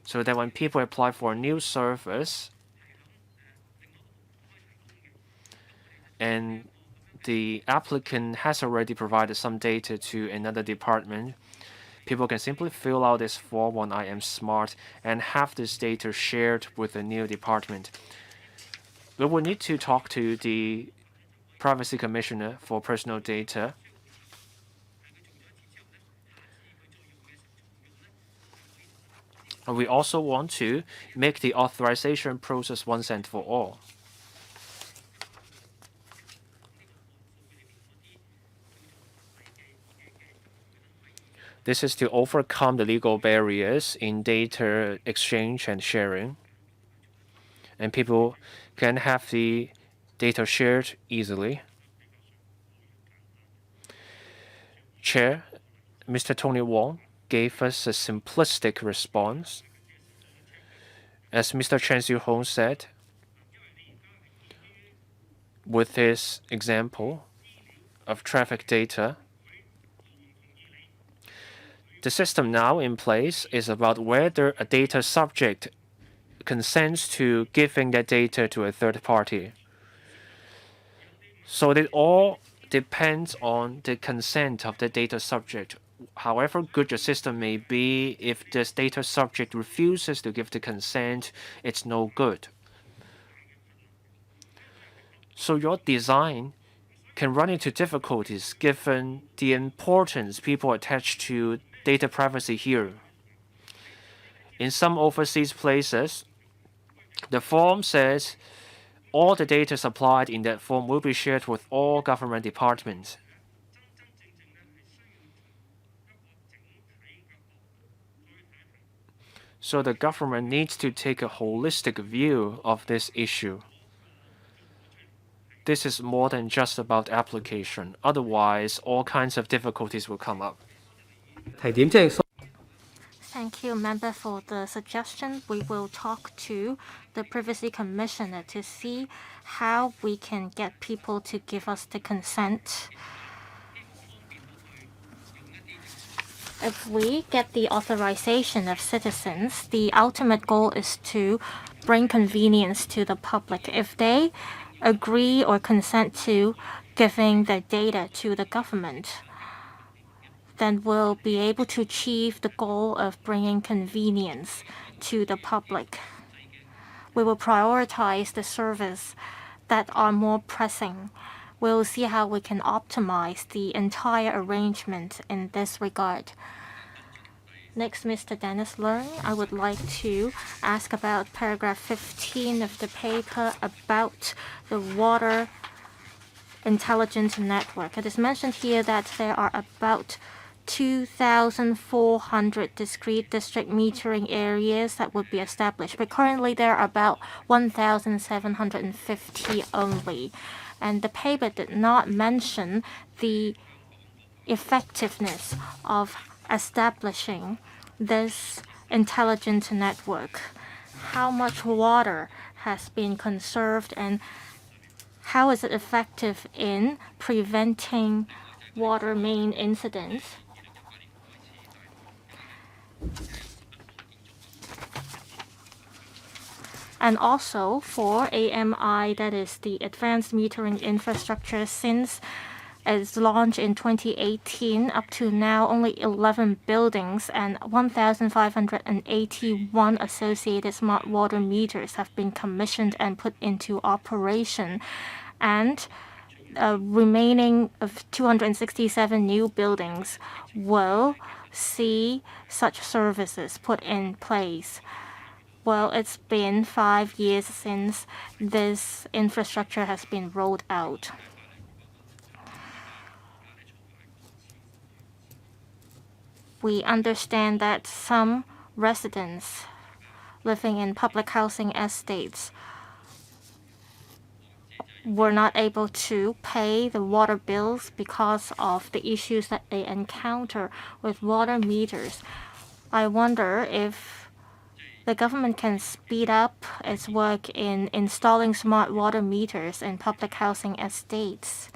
so that when people apply for a new service and the applicant has already provided some data to another department, people can simply fill out this form on I Am Smart and have this data shared with the new department. We will need to talk to the Privacy Commissioner for Personal Data. We also want to make the authorization process once and for all. This is to overcome the legal barriers in data exchange and sharing, and people can have the data shared easily. Chair, Mr. Tony Wong gave us a simplistic response. As Mr. Chen Xiuhong said, with his example of traffic data, the system now in place is about whether a data subject consents to giving that data to a third party. So it all depends on the consent of the data subject. However good your system may be, if this data subject refuses to give the consent, it's no good. So your design can run into difficulties given the importance people attach to data privacy here. In some overseas places, the form says all the data supplied in that form will be shared with all government departments. So the government needs to take a holistic view of this issue. This is more than just about application. Otherwise, all kinds of difficulties will come up. 提點即係 Thank you, member, for the suggestion. We will talk to the Privacy Commissioner to see how we can get people to give us the consent. If we get the authorization of citizens, the ultimate goal is to bring convenience to the public. If they agree or consent to giving their data to the government, then we'll be able to achieve the goal of bringing convenience to the public. We will prioritize the service that are more pressing. We'll see how we can optimize the entire arrangement in this regard. Next, Mr. Dennis Leung, I would like to ask about paragraph 15 of the paper about the water intelligence network. It is mentioned here that there are about 2,400 discrete district metering areas that would be established, but currently there are about 1,750 only. And the paper did not mention the effectiveness of establishing this intelligent network. How much water has been conserved, and how is it effective in preventing water main incidents? And also for AMI, that is the Advanced Metering Infrastructure, since its launch in 2018, up to now only 11 buildings and 1,581 associated smart water meters have been commissioned and put into operation. And remaining of 267 new buildings will see such services put in place. Well, it's been 5 years since this infrastructure has been rolled out. We understand that some residents living in public housing estates were not able to pay the water bills because of the issues that they encounter with water meters. I wonder if the government can speed up its work in installing smart water meters in public housing estates.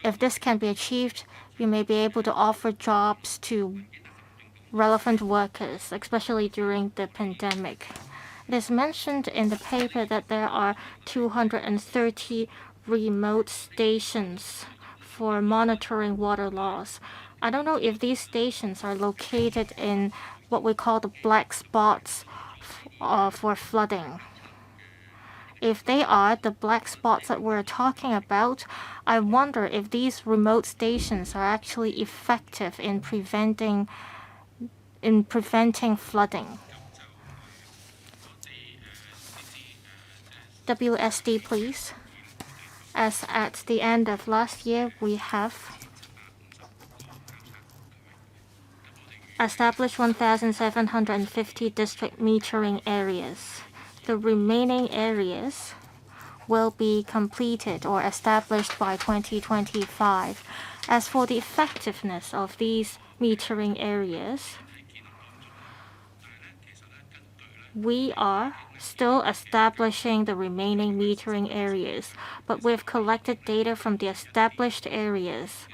If this can be achieved, we may be able to offer jobs to relevant workers, especially during the pandemic. It is mentioned in the paper that there are 230 remote stations for monitoring water loss. I don't know if these stations are located in what we call the black spots for flooding. If they are the black spots that we're talking about, I wonder if these remote stations are actually effective in preventing flooding. WSD, please. As at the end of last year, we have established 1,750 district metering areas. The remaining areas will be completed or established by 2025. As for the effectiveness of these metering areas, we are still establishing the remaining metering areas, but we've collected data from the established areas,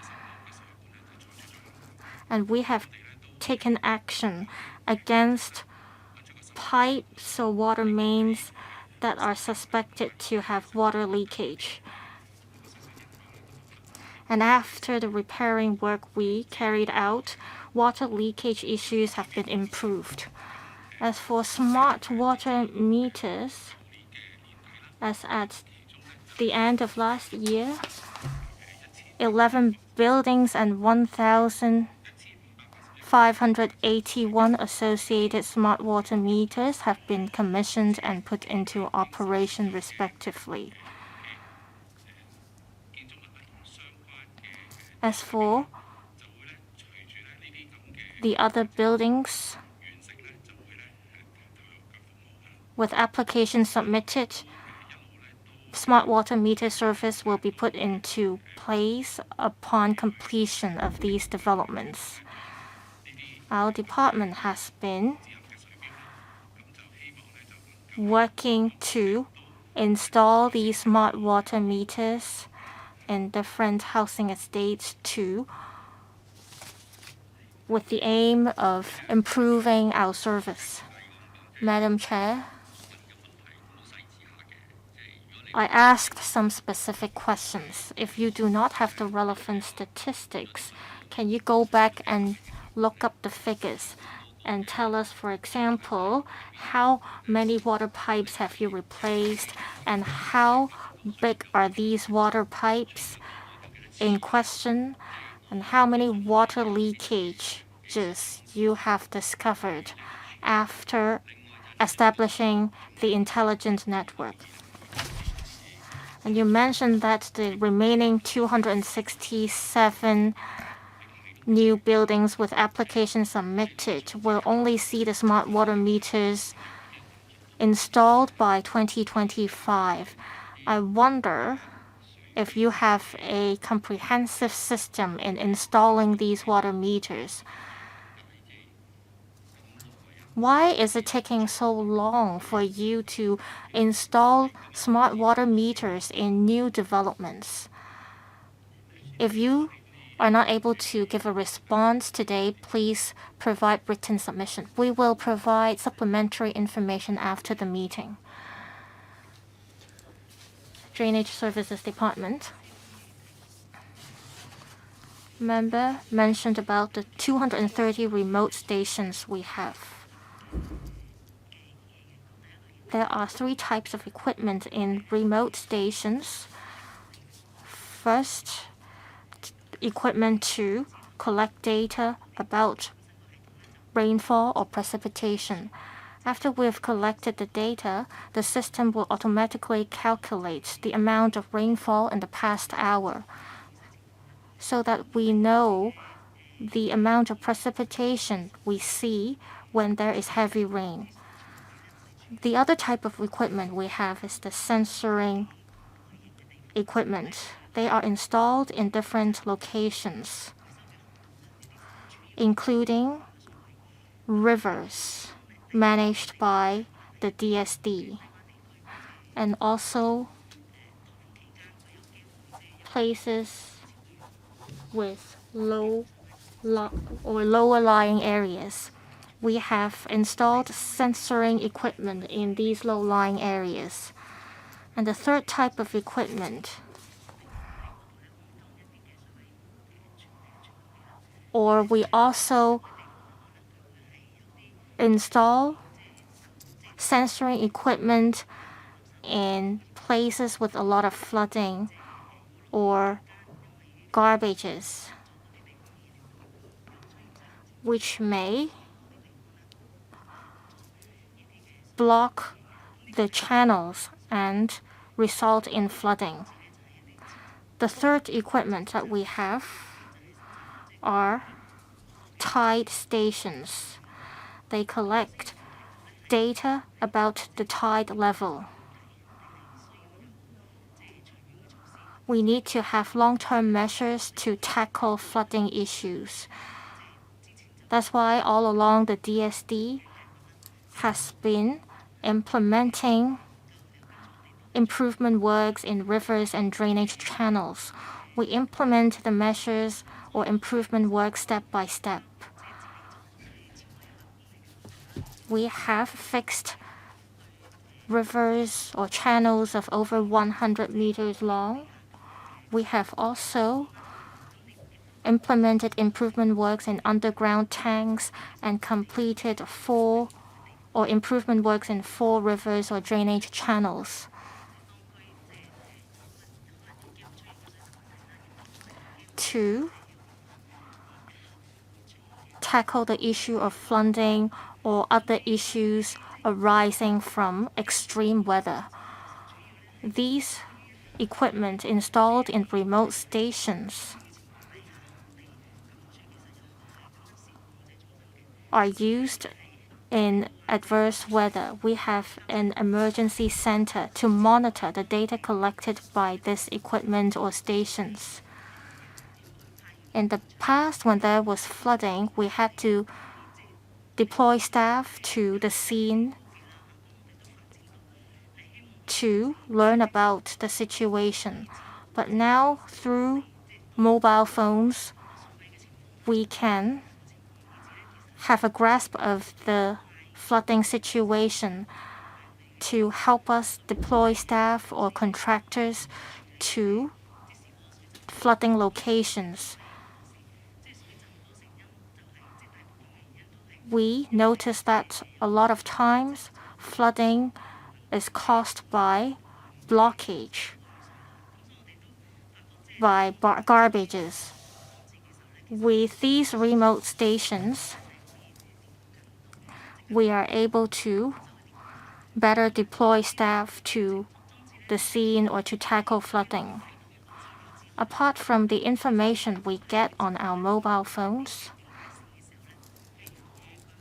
and we have taken action against pipes or water mains that are suspected to have water leakage. And after the repairing work we carried out, water leakage issues have been improved. As for smart water meters, as at the end of last year, 11 buildings and 1,581 associated smart water meters have been commissioned and put into operation respectively. As for the other buildings, with applications submitted, smart water meter service will be put into place upon completion of these developments. Our department has been working to install these smart water meters in different housing estates too, with the aim of improving our service. Madam Chair, I asked some specific questions. If you do not have the relevant statistics, can you go back and look up the figures and tell us, for example, how many water pipes have you replaced and how big are these water pipes in question and how many water leakages you have discovered after establishing the intelligent network. And you mentioned that the remaining 267 new buildings with applications submitted will only see the smart water meters installed by 2025. I wonder if you have a comprehensive system in installing these water meters. Why is it taking so long for you to install smart water meters in new developments? If you are not able to give a response today, please provide written submission. We will provide supplementary information after the meeting. Drainage Services Department. Member mentioned about the 230 remote stations we have. There are 3 types of equipment in remote stations. First, equipment to collect data about rainfall or precipitation. After we've collected the data, the system will automatically calculate the amount of rainfall in the past hour so that we know the amount of precipitation we see when there is heavy rain. The other type of equipment we have is the sensoring equipment. They are installed in different locations, including rivers managed by the DSD, and also places with lower lying areas. We have installed sensoring equipment in these low-lying areas. And the third type of equipment, or we also install sensoring equipment in places with a lot of flooding or garbages, which may block the channels and result in flooding. The third equipment that we have are tide stations. They collect data about the tide level. We need to have long-term measures to tackle flooding issues. That's why all along the DSD has been implementing improvement works in rivers and drainage channels. We implement the measures or improvement work step by step. We have fixed rivers or channels of over 100 meters long. We have also implemented improvement works in underground tanks and completed improvement works in 4 rivers or drainage channels. To tackle the issue of flooding or other issues arising from extreme weather. These equipment installed in remote stations are used in adverse weather. We have an emergency center to monitor the data collected by this equipment or stations. In the past, when there was flooding, we had to deploy staff to the scene to learn about the situation. But now, through mobile phones, we can have a grasp of the flooding situation to help us deploy staff or contractors to flooding locations. We notice that a lot of times flooding is caused by blockage, by garbages. With these remote stations, we are able to better deploy staff to the scene or to tackle flooding. Apart from the information we get on our mobile phones,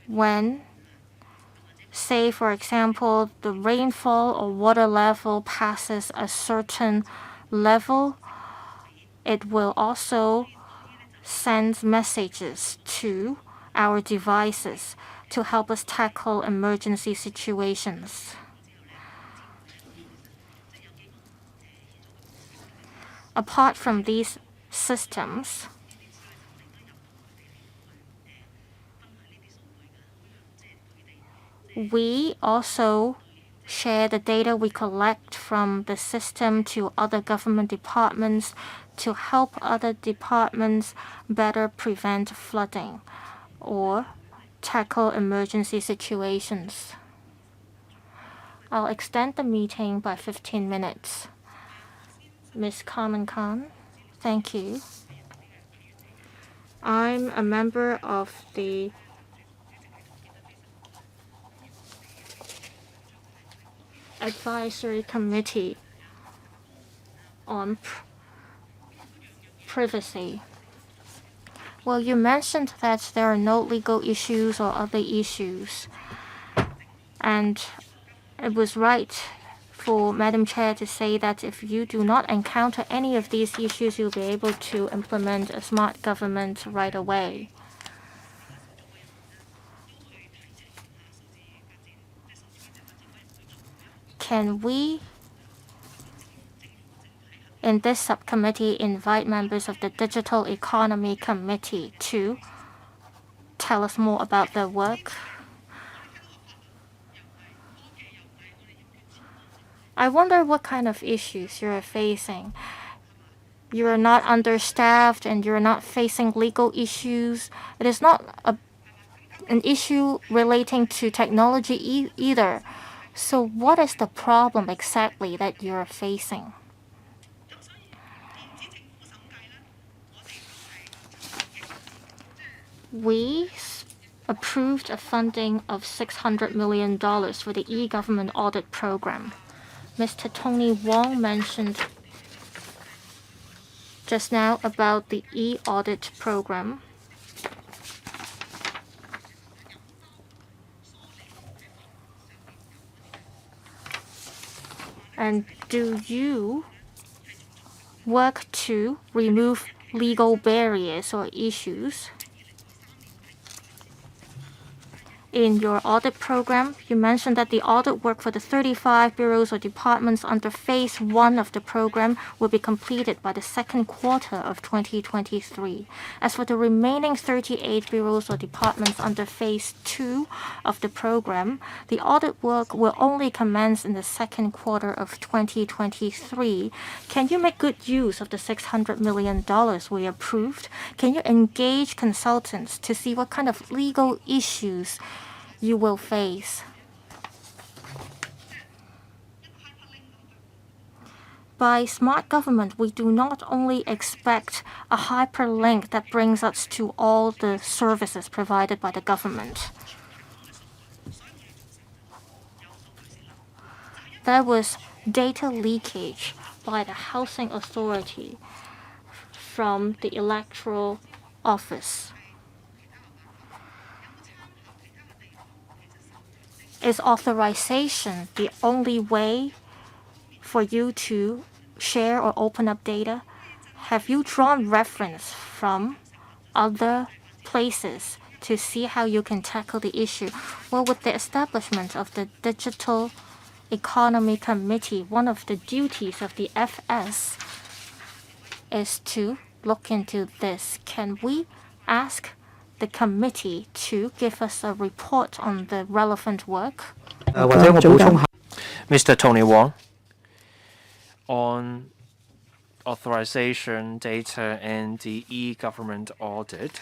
when, say for example, the rainfall or water level passes a certain level, it will also send messages to our devices to help us tackle emergency situations. Apart from these systems, we also share the data we collect from the system to other government departments to help other departments better prevent flooding or tackle emergency situations. I'll extend the meeting by 15 minutes. Ms. Carmen Khan, thank you. I'm a member of the Advisory Committee on Privacy. Well, you mentioned that there are no legal issues or other issues. And it was right for Madam Chair to say that if you do not encounter any of these issues, you'll be able to implement a smart government right away. Can we, in this subcommittee, invite members of the Digital Economy Committee to tell us more about their work? I wonder what kind of issues you're facing. You're not understaffed and you're not facing legal issues. It is not an issue relating to technology either. So what is the problem exactly that you're facing? We approved a funding of $600 million for the e-government audit program. Mr. Tony Wong mentioned just now about the e-audit program. And do you work to remove legal barriers or issues? In your audit program, you mentioned that the audit work for the 35 bureaus or departments under Phase 1 of the program will be completed by the second quarter of 2023. As for the remaining 38 bureaus or departments under Phase 2 of the program, the audit work will only commence in the second quarter of 2023. Can you make good use of the $600 million we approved? Can you engage consultants to see what kind of legal issues you will face? By smart government, we do not only expect a hyperlink that brings us to all the services provided by the government. There was data leakage by the Housing Authority from the Electoral Office. Is authorization the only way for you to share or open up data? Have you drawn reference from other places to see how you can tackle the issue? Well, with the establishment of the Digital Economy Committee, one of the duties of the FS is to look into this. Can we ask the committee to give us a report on the relevant work? 或者我補充下。 Mr. Tony Wong, on authorization data and the e-government audit,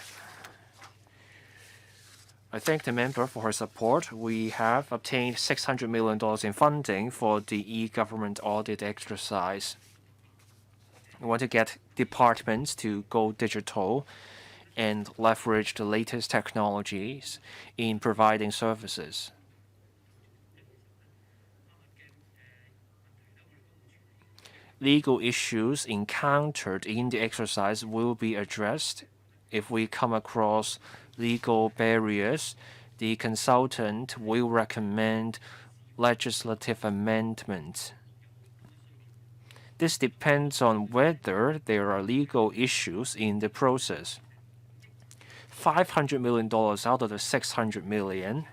I thank the member for her support. We have obtained $600 million in funding for the e-government audit exercise. We want to get departments to go digital and leverage the latest technologies in providing services. Legal issues encountered in the exercise will be addressed. If we come across legal barriers, the consultant will recommend legislative amendments. This depends on whether there are legal issues in the process. $500 million out of the $600 million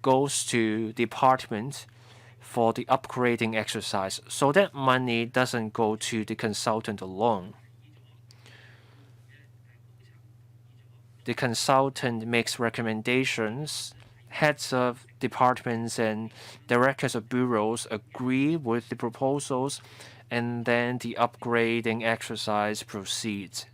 goes to departments for the upgrading exercise, so that money doesn't go to the consultant alone. The consultant makes recommendations, heads of departments and directors of bureaus agree with the proposals, and then the upgrading exercise proceeds.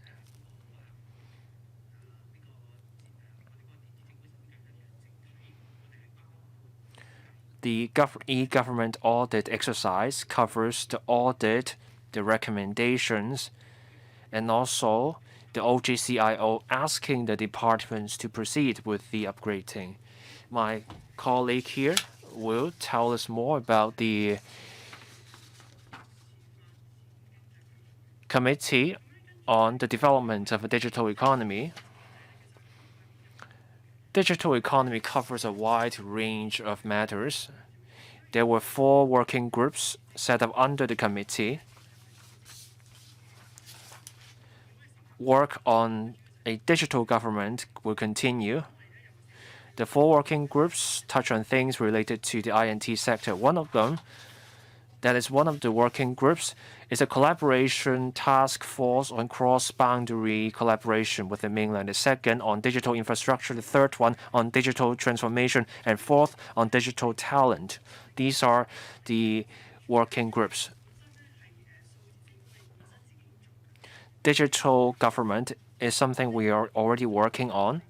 The e-government audit exercise covers the audit, the recommendations, and also the OGCIO asking the departments to proceed with the upgrading. My colleague here will tell us more about the Committee on the Development of a Digital Economy. Digital economy covers a wide range of matters. There were 4 working groups set up under the committee. Work on a digital government will continue. The 4 working groups touch on things related to the INT sector. One of them, that is one of the working groups, is a collaboration task force on cross-boundary collaboration with the mainland. The second on digital infrastructure. The third one on digital transformation. And fourth on digital talent. These are the working groups. Digital government is something we are already working on.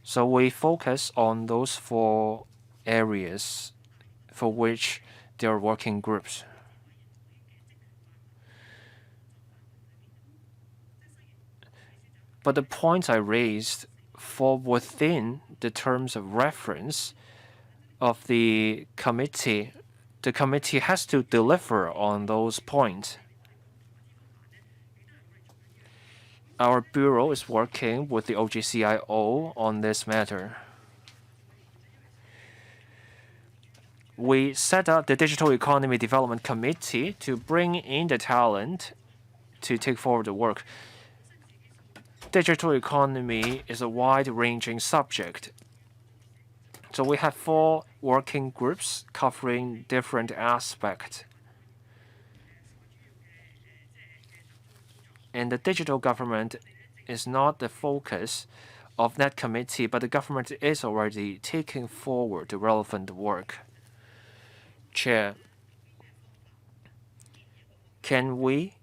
So we focus on those 4 areas for which there are working groups. But the points I raised fall within the terms of reference of the committee. The committee has to deliver on those points. Our bureau is working with the OGCIO on this matter. We set up the Digital Economy Development Committee to bring in the talent to take forward the work. Digital economy is a wide-ranging subject. So we have 4 working groups covering different aspects. And the digital government is not the focus of that committee, but the government is already taking forward the relevant work. Chair, can we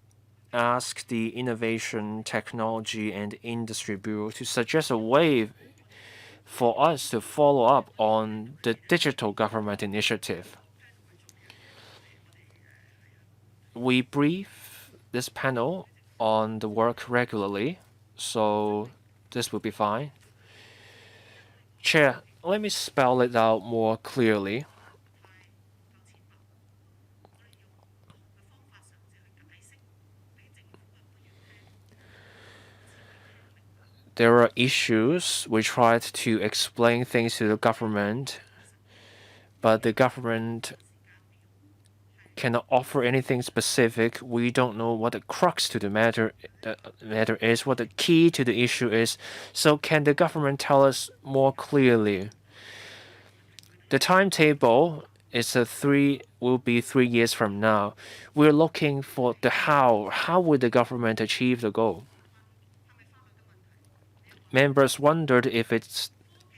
ask the Innovation, Technology and Industry Bureau to suggest a way for us to follow up on the digital government initiative? We brief this panel on the work regularly, so this will be fine. Chair, let me spell it out more clearly. There are issues we tried to explain things to the government, but the government cannot offer anything specific. We don't know what the crux to the matter is, what the key to the issue is. So can the government tell us more clearly? The timetable is will be 3 years from now. We're looking for the how. How would the government achieve the goal? Members wondered if it's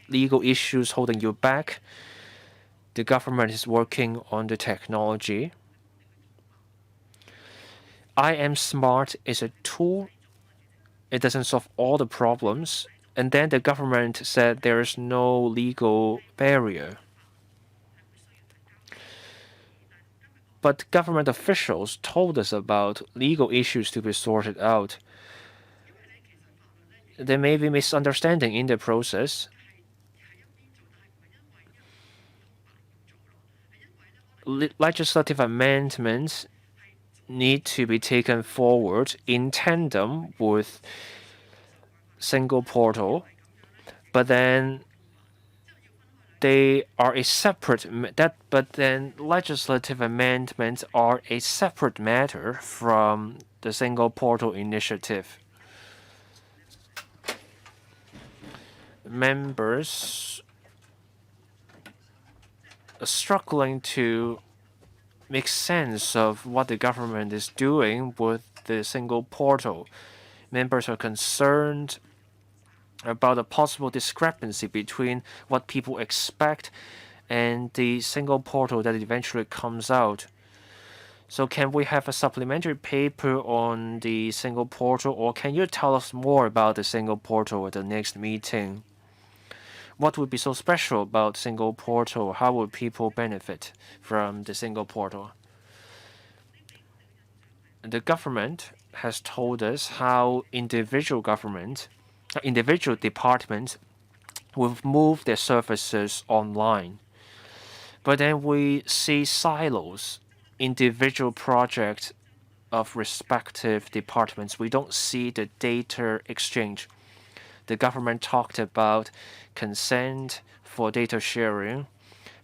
legal issues holding you back. The government is working on the technology. I am smart is a tool. It doesn't solve all the problems. And then the government said there is no legal barrier. But government officials told us about legal issues to be sorted out. There may be misunderstanding in the process. Legislative amendments need to be taken forward in tandem with single portal, but then they are a separate but then legislative amendments are a separate matter from the single portal initiative. Members are struggling to make sense of what the government is doing with the single portal. Members are concerned about a possible discrepancy between what people expect and the single portal that eventually comes out. So can we have a supplementary paper on the single portal, or can you tell us more about the single portal at the next meeting? What would be so special about single portal? How would people benefit from the single portal? the government has told us how individual departments will move their services online. But then we see silos, individual projects of respective departments. We don't see the data exchange. The government talked about consent for data sharing.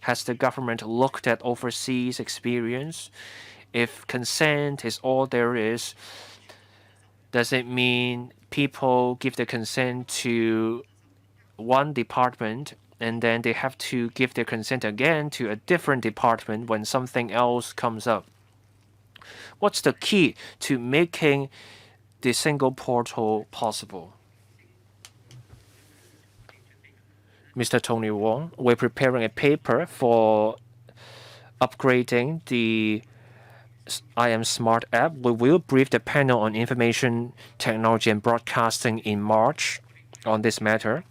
Has the government looked at overseas experience? If consent is all there is, does it mean people give the consent to one department and then they have to give their consent again to a different department when something else comes up? What's the key to making the single portal possible? Mr. Tony Wong, we're preparing a paper for upgrading the IM Smart app. We will brief the panel on information technology and broadcasting in March on this matter.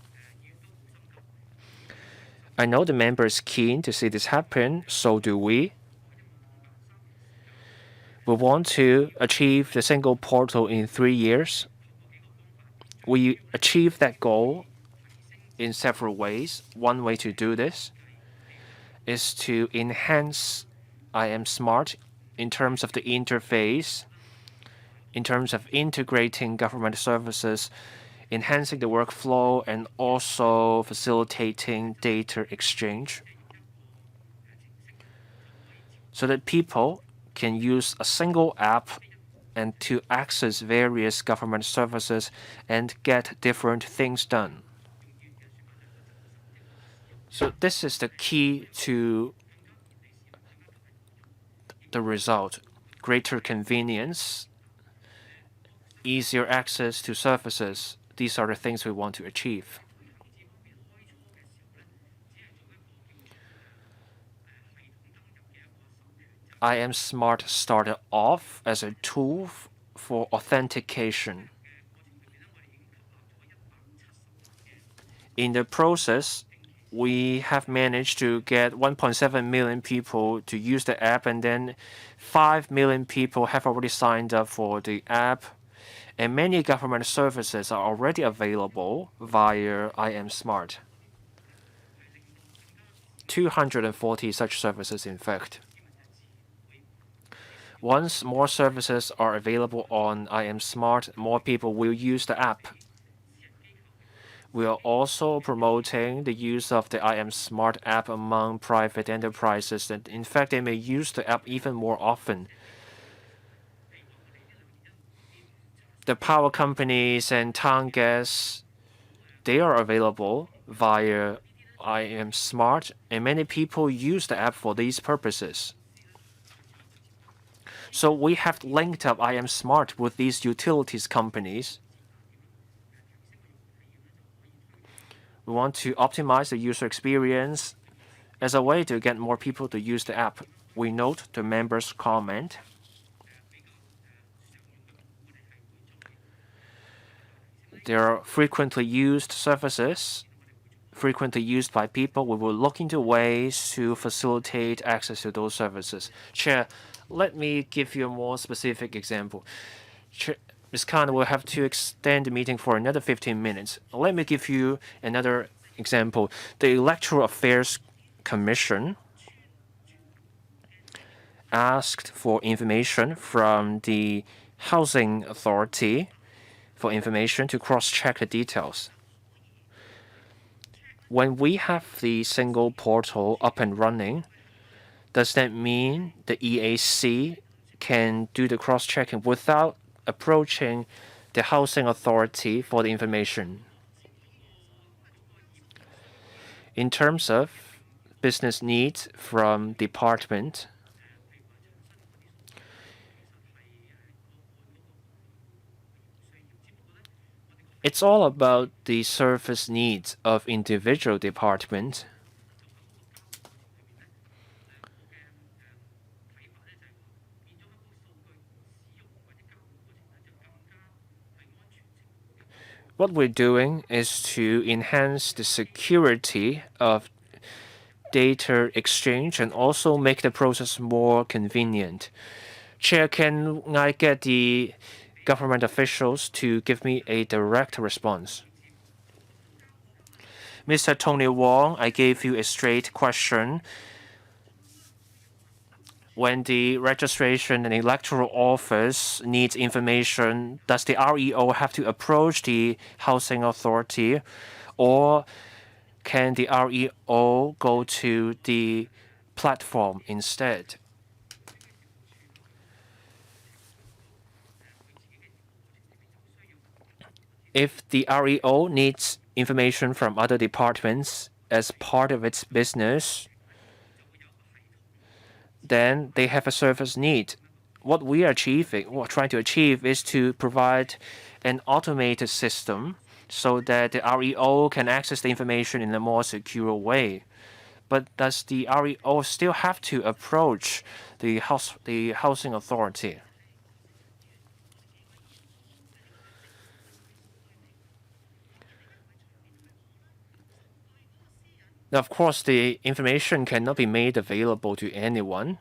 I know the member is keen to see this happen, so do we. We want to achieve the single portal in 3 years. We achieve that goal in several ways. One way to do this is to enhance IM Smart in terms of the interface, in terms of integrating government services, enhancing the workflow, and also facilitating data exchange so that people can use a single app and to access various government services and get different things done. So this is the key to the result: greater convenience, easier access to services. These are the things we want to achieve. IM Smart started off as a tool for authentication. In the process, we have managed to get 1.7 million people to use the app, and then 5 million people have already signed up for the app. And many government services are already available via IM Smart. 240 such services, in fact. Once more services are available on IM Smart, more people will use the app. We are also promoting the use of the IM Smart app among private enterprises, and in fact, they may use the app even more often. The power companies and town gas, they are available via IM Smart, and many people use the app for these purposes. So we have linked up IM Smart with these utilities companies. We want to optimize the user experience as a way to get more people to use the app. We note the members' comment. There are frequently used services, frequently used by people. We will look into ways to facilitate access to those services. Chair, let me give you a more specific example. Ms. Khan will have to extend the meeting for another 15 minutes. Let me give you another example. The Electoral Affairs Commission asked for information from the Housing Authority for information to cross-check the details. When we have the single portal up and running, does that mean the EAC can do the cross-checking without approaching the Housing Authority for the information? In terms of business needs from department, it's all about the service needs of individual departments. What we're doing is to enhance the security of data exchange and also make the process more convenient. Chair, can I get the government officials to give me a direct response? Mr. Tony Wong, I gave you a straight question. When the registration and electoral office needs information, does the REO have to approach the housing authority, or can the REO go to the platform instead? If the REO needs information from other departments as part of its business, then they have a service need. What we are trying to achieve is to provide an automated system so that the REO can access the information in a more secure way. But does the REO still have to approach the housing authority? Now, of course, the information cannot be made available to anyone.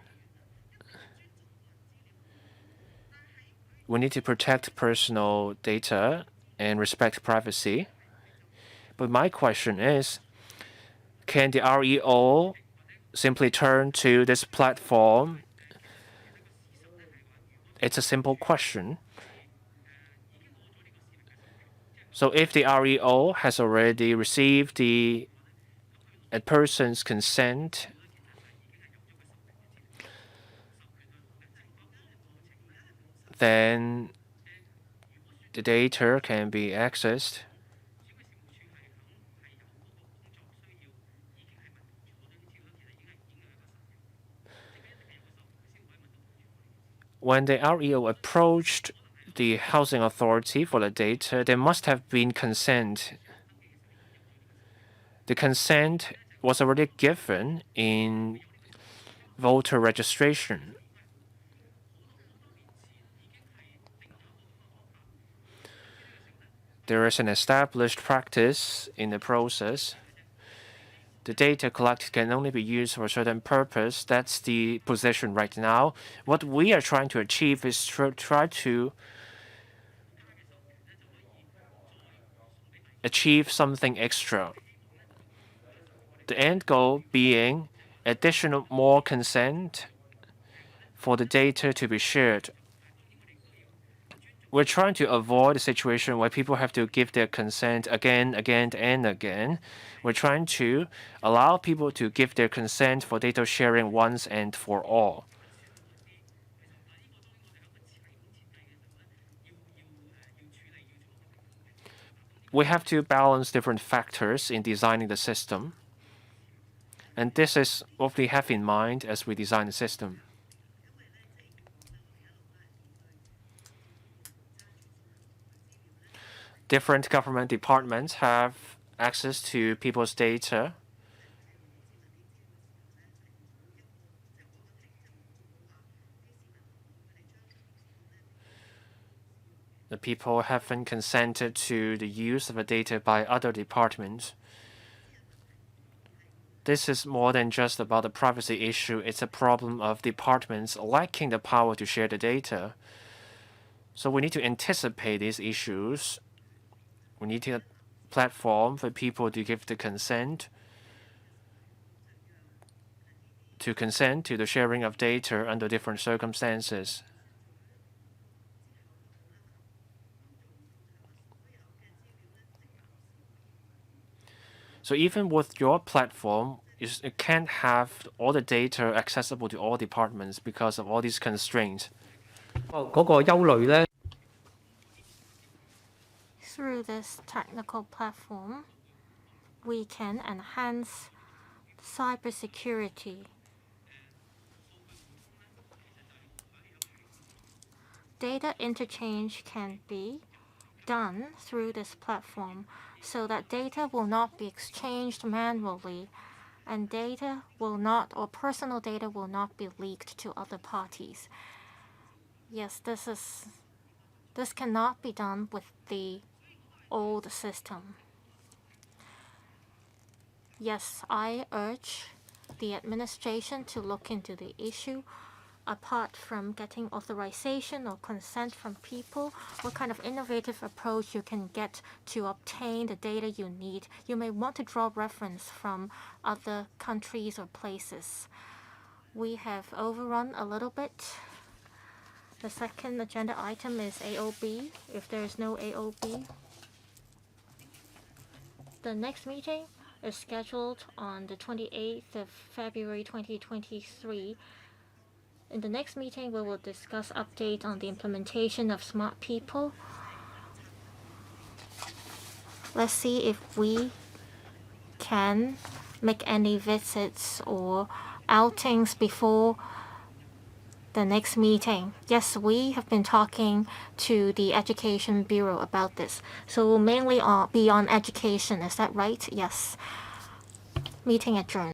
We need to protect personal data and respect privacy. But my question is, can the REO simply turn to this platform? It's a simple question. So if the REO has already received a person's consent, then the data can be accessed. When the REO approached the housing authority for the data, there must have been consent. The consent was already given in voter registration. There is an established practice in the process. The data collected can only be used for a certain purpose. That's the position right now. What we are trying to achieve is try to achieve something extra. The end goal being additional more consent for the data to be shared. We're trying to avoid a situation where people have to give their consent again, and again. We're trying to allow people to give their consent for data sharing once and for all. We have to balance different factors in designing the system. And this is what we have in mind as we design the system. Different government departments have access to people's data. The people haven't consented to the use of the data by other departments. This is more than just about the privacy issue. It's a problem of departments lacking the power to share the data. So we need to anticipate these issues. We need a platform for people to give the consent to the sharing of data under different circumstances. So even with your platform, it can't have all the data accessible to all departments because of all these constraints. 嗰個憂慮呢， Through this technical platform, we can enhance cybersecurity. Data interchange can be done through this platform so that data will not be exchanged manually and data will not, or personal data will not be leaked to other parties. Yes, this cannot be done with the old system. Yes, I urge the administration to look into the issue apart from getting authorization or consent from people, what kind of innovative approach you can get to obtain the data you need. You may want to draw reference from other countries or places. We have overrun a little bit. The second agenda item is AOB. If there is no AOB, the next meeting is scheduled on the 28th of February 2023. In the next meeting, we will discuss update on the implementation of Smart People. Let's see if we can make any visits or outings before the next meeting. Yes, we have been talking to the Education Bureau about this. So we'll mainly be on education. Is that right? Yes. Meeting adjourned.